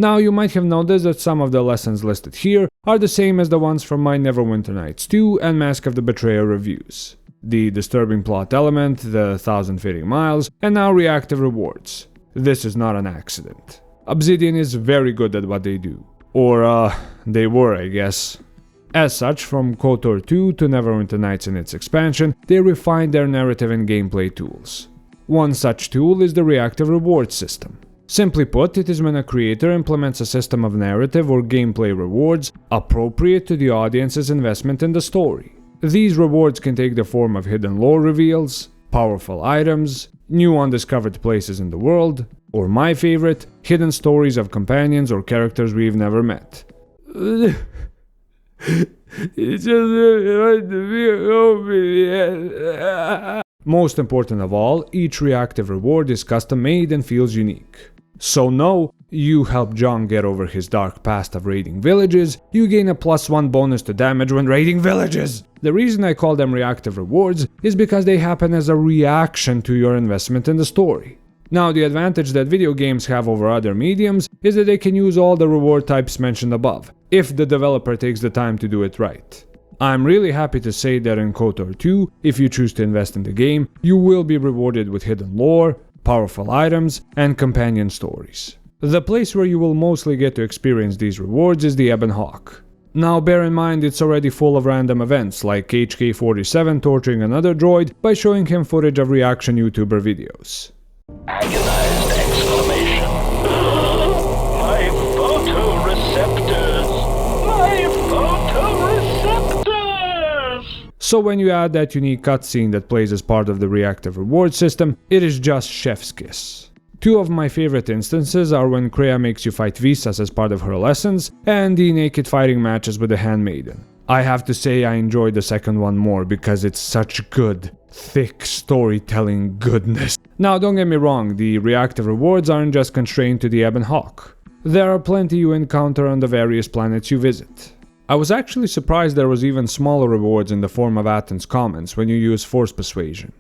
Now, you might have noticed that some of the lessons listed here are the same as the ones from my Neverwinter Nights 2 and Mask of the Betrayer reviews. The disturbing plot element, the 1,000 fitting miles, and now reactive rewards. This is not an accident. Obsidian is very good at what they do. Or, they were, I guess. As such, from Kotor 2 to Neverwinter Nights in its expansion, they refined their narrative and gameplay tools. One such tool is the reactive rewards system. Simply put, it is when a creator implements a system of narrative or gameplay rewards appropriate to the audience's investment in the story. These rewards can take the form of hidden lore reveals, powerful items, new undiscovered places in the world, or my favorite, hidden stories of companions or characters we've never met. Most important of all, each reactive reward is custom made and feels unique. So no, you help John get over his dark past of raiding villages, you gain a +1 bonus to damage when raiding villages! The reason I call them reactive rewards is because they happen as a reaction to your investment in the story. Now, the advantage that video games have over other mediums is that they can use all the reward types mentioned above, if the developer takes the time to do it right. I'm really happy to say that in Kotor 2, if you choose to invest in the game, you will be rewarded with hidden lore, powerful items, and companion stories. The place where you will mostly get to experience these rewards is the Ebon Hawk. Now bear in mind it's already full of random events, like HK-47 torturing another droid by showing him footage of reaction YouTuber videos. Agonized exclamation. My photoreceptors! My photoreceptors! So when you add that unique cutscene that plays as part of the Reactive Reward system, it is just chef's kiss. Two of my favorite instances are when Kreia makes you fight Visas as part of her lessons, and the naked fighting matches with the Handmaiden. I have to say I enjoyed the second one more because it's such good, thick storytelling goodness. Now don't get me wrong, the Reactive Rewards aren't just constrained to the Ebon Hawk. There are plenty you encounter on the various planets you visit. I was actually surprised there was even smaller rewards in the form of Atton's comments when you use Force Persuasion.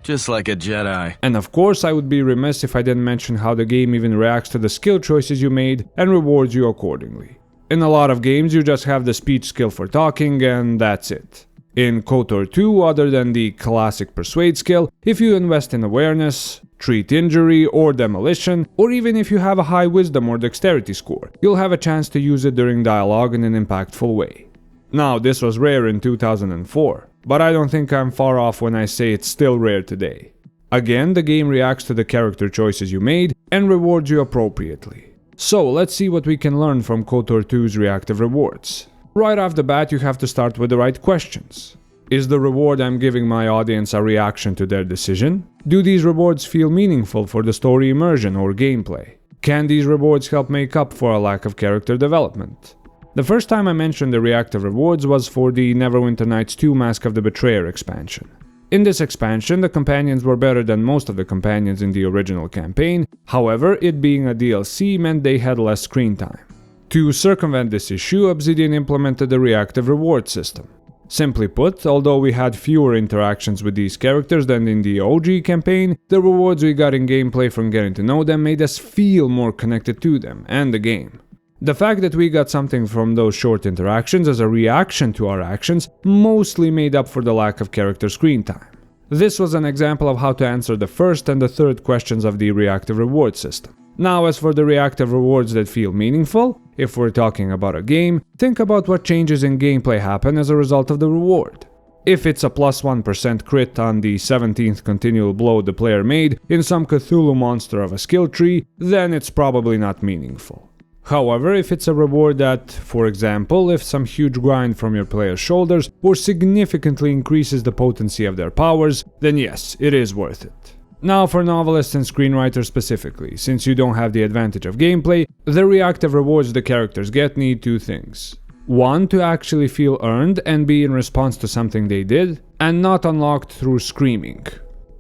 Just like a Jedi. And of course I would be remiss if I didn't mention how the game even reacts to the skill choices you made and rewards you accordingly. In a lot of games you just have the speech skill for talking and that's it. In Kotor 2, other than the classic Persuade skill, if you invest in awareness, treat injury or demolition, or even if you have a high wisdom or dexterity score, you'll have a chance to use it during dialogue in an impactful way. Now this was rare in 2004. But I don't think I'm far off when I say it's still rare today. Again, the game reacts to the character choices you made and rewards you appropriately. So let's see what we can learn from Kotor 2's Reactive Rewards. Right off the bat you have to start with the right questions. Is the reward I'm giving my audience a reaction to their decision? Do these rewards feel meaningful for the story immersion or gameplay? Can these rewards help make up for a lack of character development? The first time I mentioned the Reactive Rewards was for the Neverwinter Nights 2 Mask of the Betrayer expansion. In this expansion, the companions were better than most of the companions in the original campaign, however, it being a DLC meant they had less screen time. To circumvent this issue, Obsidian implemented the Reactive Reward system. Simply put, although we had fewer interactions with these characters than in the OG campaign, the rewards we got in gameplay from getting to know them made us feel more connected to them and the game. The fact that we got something from those short interactions as a reaction to our actions mostly made up for the lack of character screen time. This was an example of how to answer the first and the third questions of the Reactive Reward system. Now as for the Reactive Rewards that feel meaningful, if we're talking about a game, think about what changes in gameplay happen as a result of the reward. If it's a plus 1% crit on the 17th continual blow the player made in some Cthulhu monster of a skill tree, then it's probably not meaningful. However, if it's a reward that, for example, lifts some huge grind from your player's shoulders or significantly increases the potency of their powers, then yes, it is worth it. Now for novelists and screenwriters specifically, since you don't have the advantage of gameplay, the reactive rewards the characters get need two things. One, to actually feel earned and be in response to something they did, and not unlocked through screaming.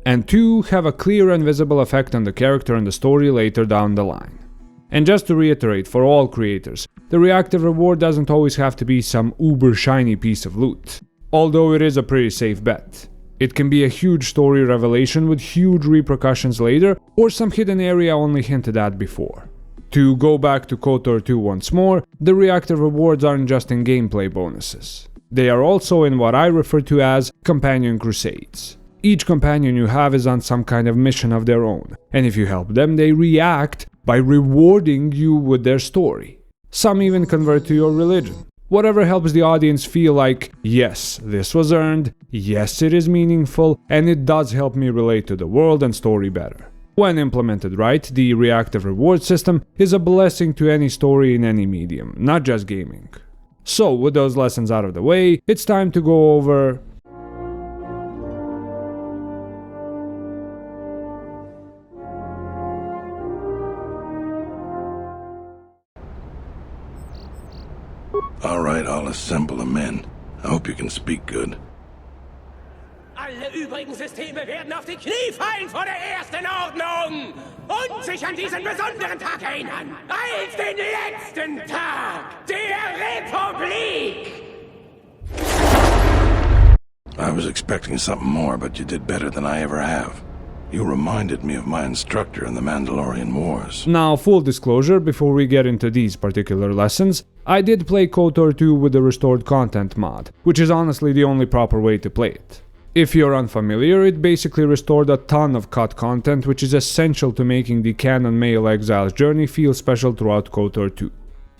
And two, have a clear and visible effect on the character and the story later down the line. And just to reiterate for all creators, the reactive reward doesn't always have to be some uber shiny piece of loot, although it is a pretty safe bet. It can be a huge story revelation with huge repercussions later, or some hidden area only hinted at before. To go back to Kotor 2 once more, the reactive rewards aren't just in gameplay bonuses. They are also in what I refer to as companion crusades. Each companion you have is on some kind of mission of their own, and if you help them, they react by rewarding you with their story. Some even convert to your religion. Whatever helps the audience feel like, yes, this was earned, yes, it is meaningful, and it does help me relate to the world and story better. When implemented right, the reactive reward system is a blessing to any story in any medium, not just gaming. So, with those lessons out of the way, it's time to go over Alright, I'll assemble the men. I hope you can speak good. Alle übrigen Systeme werden auf die Knie fallen vor der ersten Ordnung und sich an diesen besonderen Tag erinnern, als den letzten Tag der Republik! I was expecting something more, but you did better than I ever have. You reminded me of my instructor in the Mandalorian Wars. Now, full disclosure, before we get into these particular lessons, I did play Kotor 2 with the restored content mod, which is honestly the only proper way to play it. If you're unfamiliar, it basically restored a ton of cut content, which is essential to making the canon male exile's journey feel special throughout Kotor 2.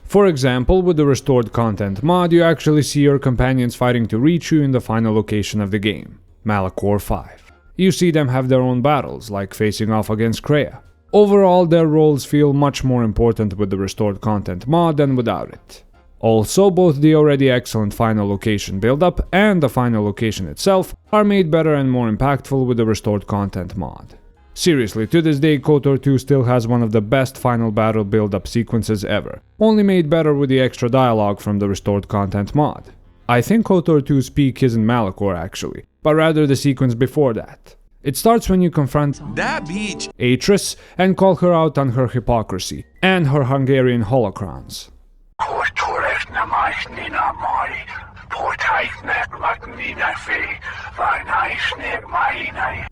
For example, with the restored content mod, you actually see your companions fighting to reach you in the final location of the game, Malachor 5. You see them have their own battles, like facing off against Kreia. Overall, their roles feel much more important with the restored content mod than without it. Also, both the already excellent final location build-up and the final location itself are made better and more impactful with the restored content mod. Seriously, to this day, Kotor 2 still has one of the best final battle build-up sequences ever, only made better with the extra dialogue from the restored content mod. I think Kotor 2's peak isn't Malachor actually, but rather the sequence before that. It starts when you confront that bitch Atris and call her out on her hypocrisy and her Hungarian holocrons.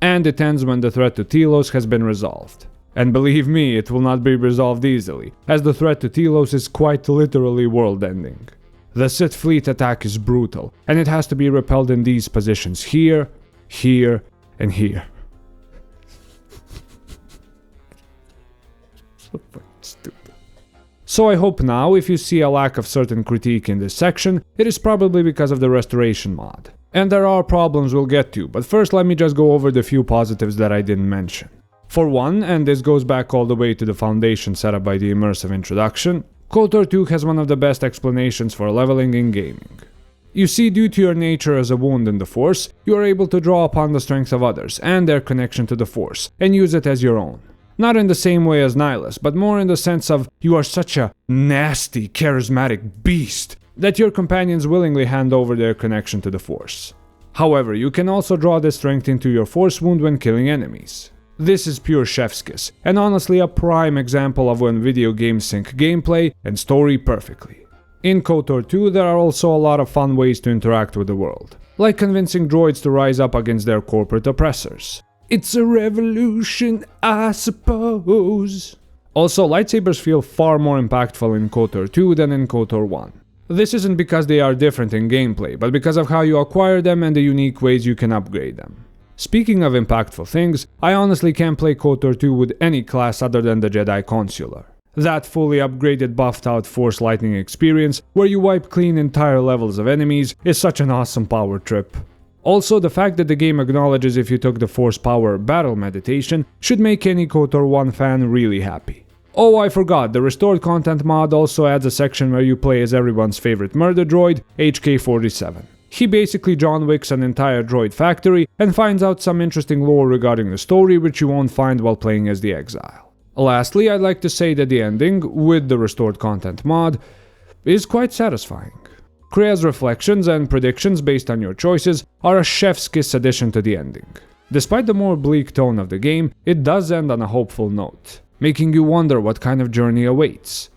And it ends when the threat to Telos has been resolved. And believe me, it will not be resolved easily, as the threat to Telos is quite literally world-ending. The Sith fleet attack is brutal, and it has to be repelled in these positions here, here, and here. So fucking stupid. So I hope now, if you see a lack of certain critique in this section, it is probably because of the restoration mod. And there are problems we'll get to, but first let me just go over the few positives that I didn't mention. For one, and this goes back all the way to the foundation set up by the Immersive Introduction, Kotor 2 has one of the best explanations for leveling in gaming. You see, due to your nature as a wound in the Force, you are able to draw upon the strength of others and their connection to the Force, and use it as your own. Not in the same way as Nihilus, but more in the sense of you are such a nasty, charismatic beast that your companions willingly hand over their connection to the Force. However, you can also draw this strength into your Force wound when killing enemies. This is pure chef's kiss, and honestly a prime example of when video games sync gameplay and story perfectly. In Kotor 2 there are also a lot of fun ways to interact with the world, like convincing droids to rise up against their corporate oppressors. It's a revolution, I suppose. Also, lightsabers feel far more impactful in Kotor 2 than in Kotor 1. This isn't because they are different in gameplay, but because of how you acquire them and the unique ways you can upgrade them. Speaking of impactful things, I honestly can't play Kotor 2 with any class other than the Jedi Consular. That fully upgraded, buffed out Force Lightning experience, where you wipe clean entire levels of enemies, is such an awesome power trip. Also, the fact that the game acknowledges if you took the Force Power battle meditation should make any Kotor 1 fan really happy. Oh, I forgot, the restored content mod also adds a section where you play as everyone's favorite murder droid, HK-47. He basically John Wicks an entire droid factory and finds out some interesting lore regarding the story which you won't find while playing as the Exile. Lastly, I'd like to say that the ending, with the restored content mod, is quite satisfying. Kreia's reflections and predictions based on your choices are a chef's kiss addition to the ending. Despite the more bleak tone of the game, it does end on a hopeful note, making you wonder what kind of journey awaits.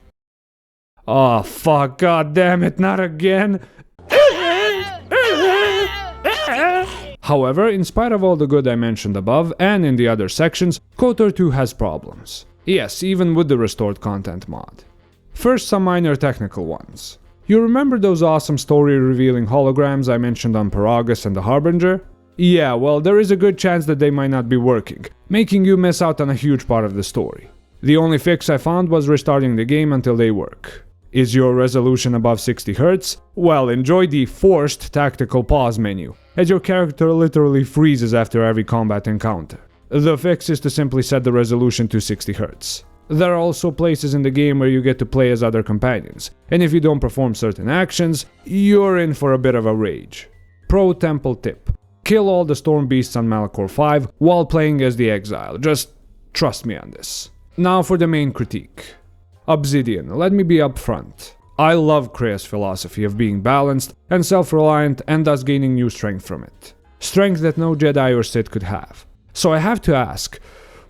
Oh fuck, god damn it, not again! However, in spite of all the good I mentioned above and in the other sections, Kotor 2 has problems. Yes, even with the restored content mod. First, some minor technical ones. You remember those awesome story-revealing holograms I mentioned on Paragus and the Harbinger? Yeah, well, there is a good chance that they might not be working, making you miss out on a huge part of the story. The only fix I found was restarting the game until they work. Is your resolution above 60 Hz? Well, enjoy the forced tactical pause menu, as your character literally freezes after every combat encounter. The fix is to simply set the resolution to 60 Hz. There are also places in the game where you get to play as other companions, and if you don't perform certain actions, you're in for a bit of a rage. Pro temple tip: kill all the storm beasts on Malachor 5 while playing as the Exile, just trust me on this. Now for the main critique. Obsidian, let me be upfront. I love Kreia's philosophy of being balanced and self-reliant and thus gaining new strength from it. Strength that no Jedi or Sith could have. So I have to ask,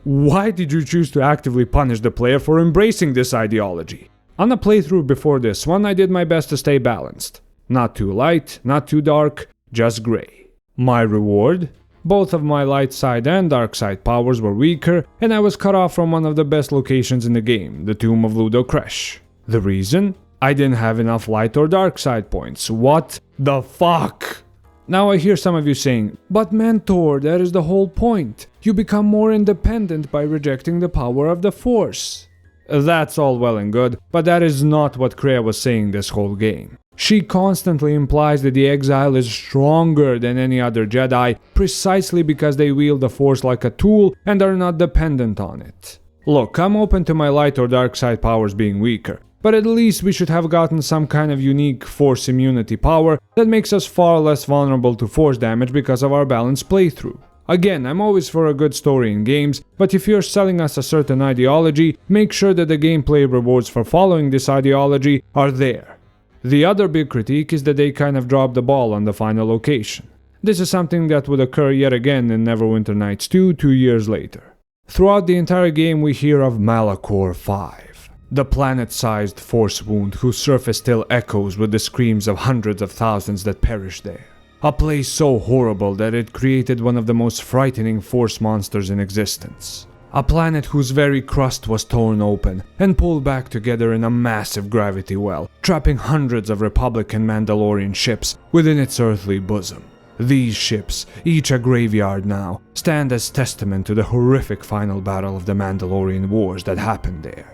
why did you choose to actively punish the player for embracing this ideology? On a playthrough before this one, I did my best to stay balanced. Not too light, not too dark, just grey. My reward? both of my light side and dark side powers were weaker, and I was cut off from one of the best locations in the game, the tomb of Ludo Kresh. The reason? I didn't have enough light or dark side points. What the fuck? Now I hear some of you saying, but Mentor, that is the whole point. You become more independent by rejecting the power of the Force. That's all well and good, but that is not what Kreia was saying this whole game. She constantly implies that the Exile is stronger than any other Jedi, precisely because they wield the Force like a tool and are not dependent on it. Look, I'm open to my light or dark side powers being weaker, but at least we should have gotten some kind of unique Force immunity power that makes us far less vulnerable to Force damage because of our balanced playthrough. Again, I'm always for a good story in games, but if you're selling us a certain ideology, make sure that the gameplay rewards for following this ideology are there. The other big critique is that they kind of dropped the ball on the final location. This is something that would occur yet again in Neverwinter Nights 2 2 years later. Throughout the entire game we hear of Malachor 5, the planet-sized Force wound whose surface still echoes with the screams of hundreds of thousands that perished there. A place so horrible that it created one of the most frightening Force monsters in existence. A planet whose very crust was torn open and pulled back together in a massive gravity well, trapping hundreds of Republic and Mandalorian ships within its earthly bosom. These ships, each a graveyard now, stand as testament to the horrific final battle of the Mandalorian Wars that happened there.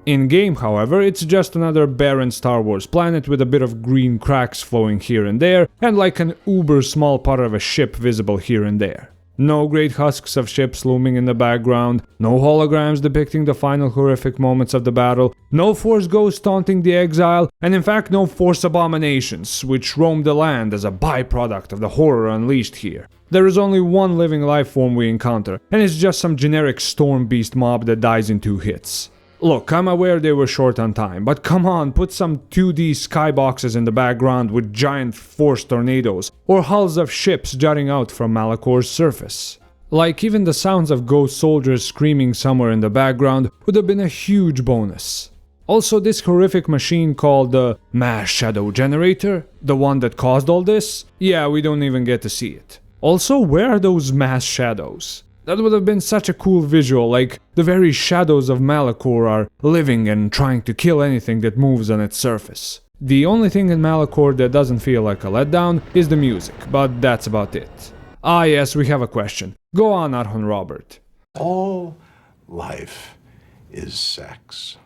In-game, however, it's just another barren Star Wars planet with a bit of green cracks flowing here and there, and like an uber small part of a ship visible here and there. No great husks of ships looming in the background, no holograms depicting the final horrific moments of the battle, no Force ghosts taunting the Exile, and in fact no Force abominations, which roam the land as a byproduct of the horror unleashed here. There is only one living life form we encounter, and it's just some generic storm beast mob that dies in 2 hits. Look, I'm aware they were short on time, but come on, put some 2D skyboxes in the background with giant Force tornadoes, or hulls of ships jutting out from Malachor's surface. Like, even the sounds of ghost soldiers screaming somewhere in the background would have been a huge bonus. Also, this horrific machine called the Mass Shadow Generator, the one that caused all this, yeah, we don't even get to see it. Also, where are those mass shadows? That would have been such a cool visual, like the very shadows of Malachor are living and trying to kill anything that moves on its surface. The only thing in Malachor that doesn't feel like a letdown is the music, but that's about it. Ah yes, we have a question. Go on, Arhon Robert. All life is sex,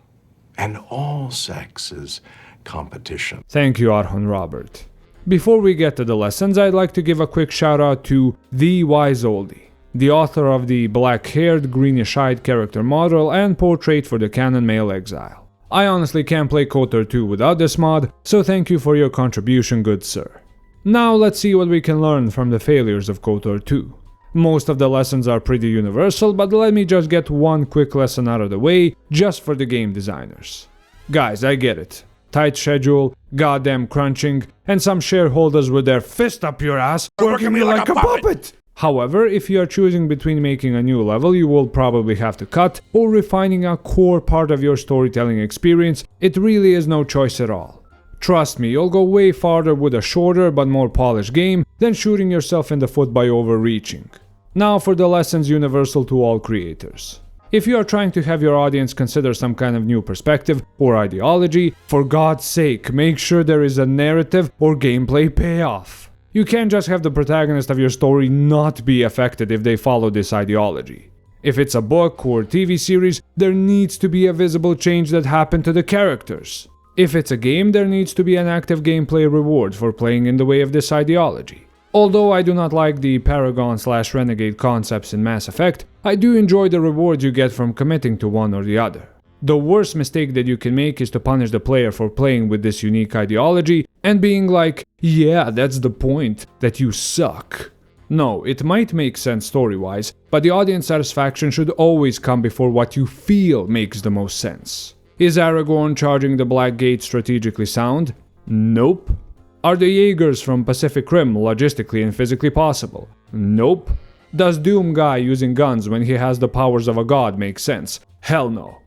and all sex is competition. Thank you, Arhon Robert. Before we get to the lessons, I'd like to give a quick shout out to The Wise Oldie, the author of the black-haired, greenish-eyed character model and portrait for the canon male Exile. I honestly can't play Kotor 2 without this mod, so thank you for your contribution, good sir. Now let's see what we can learn from the failures of Kotor 2. Most of the lessons are pretty universal, but let me just get one quick lesson out of the way, just for the game designers. Guys, I get it. Tight schedule, goddamn crunching, and some shareholders with their fist up your ass, working me like a puppet! However, if you are choosing between making a new level you will probably have to cut, or refining a core part of your storytelling experience, it really is no choice at all. Trust me, you'll go way farther with a shorter but more polished game than shooting yourself in the foot by overreaching. Now for the lessons universal to all creators. If you are trying to have your audience consider some kind of new perspective or ideology, for God's sake, make sure there is a narrative or gameplay payoff. You can't just have the protagonist of your story not be affected if they follow this ideology. If it's a book or TV series, there needs to be a visible change that happened to the characters. If it's a game, there needs to be an active gameplay reward for playing in the way of this ideology. Although I do not like the Paragon/Renegade concepts in Mass Effect, I do enjoy the rewards you get from committing to one or the other. The worst mistake that you can make is to punish the player for playing with this unique ideology and being like, yeah, that's the point, that you suck. No, it might make sense story-wise, but the audience satisfaction should always come before what you feel makes the most sense. Is Aragorn charging the Black Gate strategically sound? Nope. Are the Jaegers from Pacific Rim logistically and physically possible? Nope. Does Doom Guy using guns when he has the powers of a god make sense? Hell no.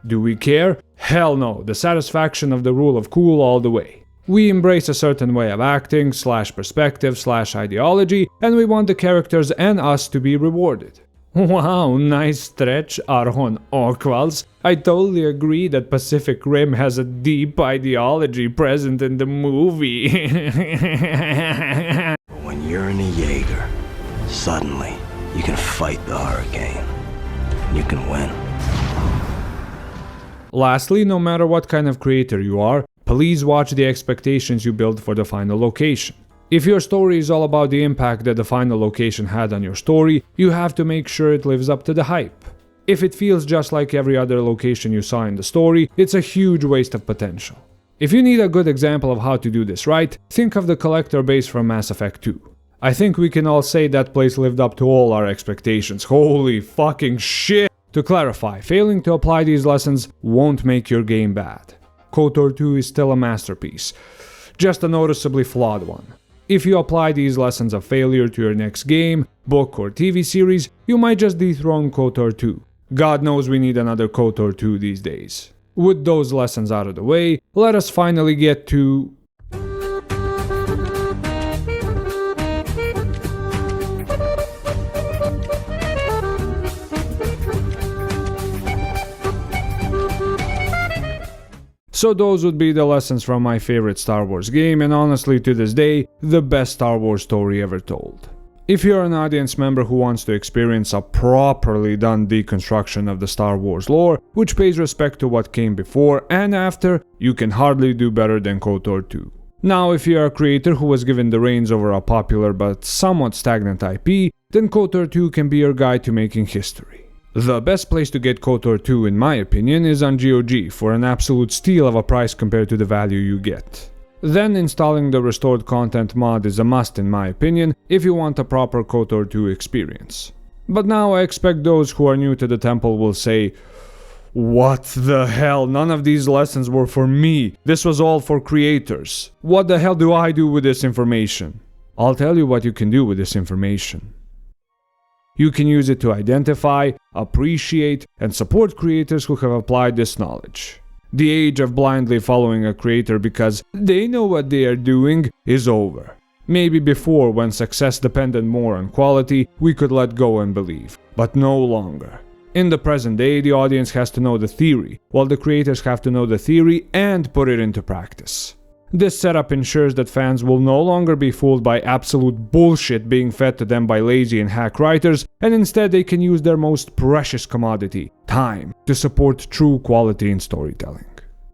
Do we care? Hell no. The satisfaction of the rule of cool all the way. We embrace a certain way of acting, / perspective, / ideology, and we want the characters and us to be rewarded. Wow, nice stretch, Arhon Orquals. I totally agree that Pacific Rim has a deep ideology present in the movie. When you're in a Jaeger, suddenly you can fight the hurricane. You can win. Lastly, no matter what kind of creator you are, please watch the expectations you build for the final location. If your story is all about the impact that the final location had on your story, you have to make sure it lives up to the hype. If it feels just like every other location you saw in the story, it's a huge waste of potential. If you need a good example of how to do this right, think of the collector base from Mass Effect 2. I think we can all say that place lived up to all our expectations. Holy fucking shit! To clarify, failing to apply these lessons won't make your game bad. Kotor 2 is still a masterpiece, just a noticeably flawed one. If you apply these lessons of failure to your next game, book, or TV series, you might just dethrone Kotor 2. God knows we need another Kotor 2 these days. With those lessons out of the way, let us finally get to... So those would be the lessons from my favorite Star Wars game, and honestly to this day, the best Star Wars story ever told. If you're an audience member who wants to experience a properly done deconstruction of the Star Wars lore, which pays respect to what came before and after, you can hardly do better than KOTOR 2. Now, if you're a creator who was given the reins over a popular but somewhat stagnant IP, then KOTOR 2 can be your guide to making history. The best place to get KOTOR 2, in my opinion, is on GOG for an absolute steal of a price compared to the value you get. Then installing the restored content mod is a must in my opinion if you want a proper KOTOR 2 experience. But now I expect those who are new to the temple will say, "What the hell, none of these lessons were for me, this was all for creators. What the hell do I do with this information?" I'll tell you what you can do with this information. You can use it to identify, appreciate, and support creators who have applied this knowledge. The age of blindly following a creator because they know what they are doing is over. Maybe before, when success depended more on quality, we could let go and believe, but no longer. In the present day, the audience has to know the theory, while the creators have to know the theory and put it into practice. This setup ensures that fans will no longer be fooled by absolute bullshit being fed to them by lazy and hack writers, and instead they can use their most precious commodity, time, to support true quality in storytelling.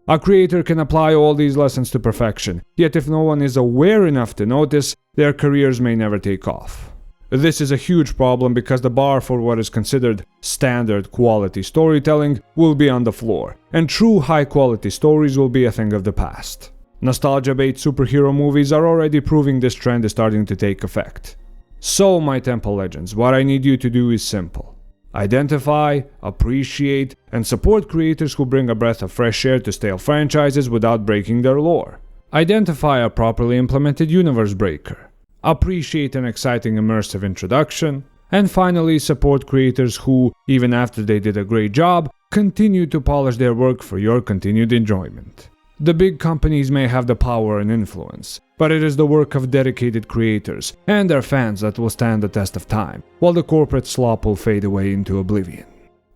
A creator can apply all these lessons to perfection, yet if no one is aware enough to notice, their careers may never take off. This is a huge problem because the bar for what is considered standard quality storytelling will be on the floor, and true high quality stories will be a thing of the past. Nostalgia-bait superhero movies are already proving this trend is starting to take effect. So, my Temple Legends, what I need you to do is simple. Identify, appreciate, and support creators who bring a breath of fresh air to stale franchises without breaking their lore. Identify a properly implemented universe breaker. Appreciate an exciting immersive introduction. And finally, support creators who, even after they did a great job, continue to polish their work for your continued enjoyment. The big companies may have the power and influence, but it is the work of dedicated creators and their fans that will stand the test of time, while the corporate slop will fade away into oblivion.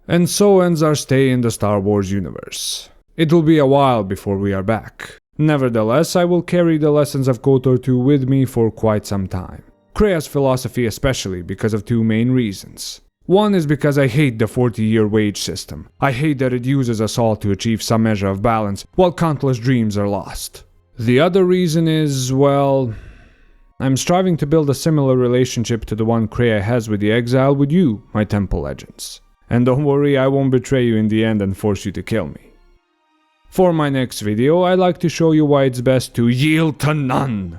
And so ends our stay in the Star Wars universe. It will be a while before we are back. Nevertheless, I will carry the lessons of KOTOR 2 with me for quite some time. Krea's philosophy especially because of two main reasons. One is because I hate the 40-year wage system. I hate that it uses us all to achieve some measure of balance, while countless dreams are lost. The other reason is, well, I'm striving to build a similar relationship to the one Krea has with the exile with you, my Temple Legends. And don't worry, I won't betray you in the end and force you to kill me. For my next video, I'd like to show you why it's best to yield to none.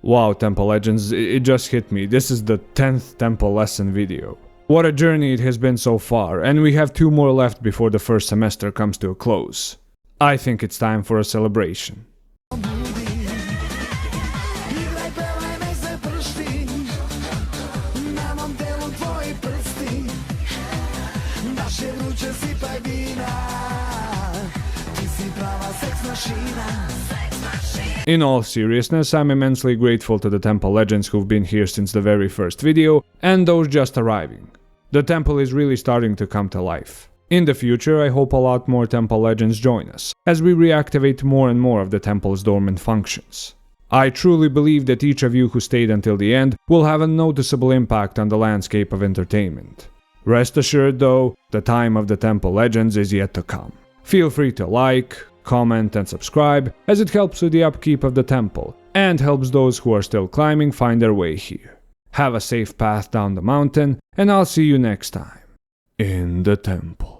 Wow, Temple Legends, it just hit me. This is the 10th Temple Lesson video. What a journey it has been so far, and we have 2 more left before the first semester comes to a close. I think it's time for a celebration. In all seriousness, I'm immensely grateful to the temple legends who've been here since the very first video, and those just arriving. The temple is really starting to come to life. In the future, I hope a lot more temple legends join us, as we reactivate more and more of the temple's dormant functions. I truly believe that each of you who stayed until the end will have a noticeable impact on the landscape of entertainment. Rest assured though, the time of the temple legends is yet to come. Feel free to like, comment and subscribe, as it helps with the upkeep of the temple, and helps those who are still climbing find their way here. Have a safe path down the mountain, and I'll see you next time in the temple.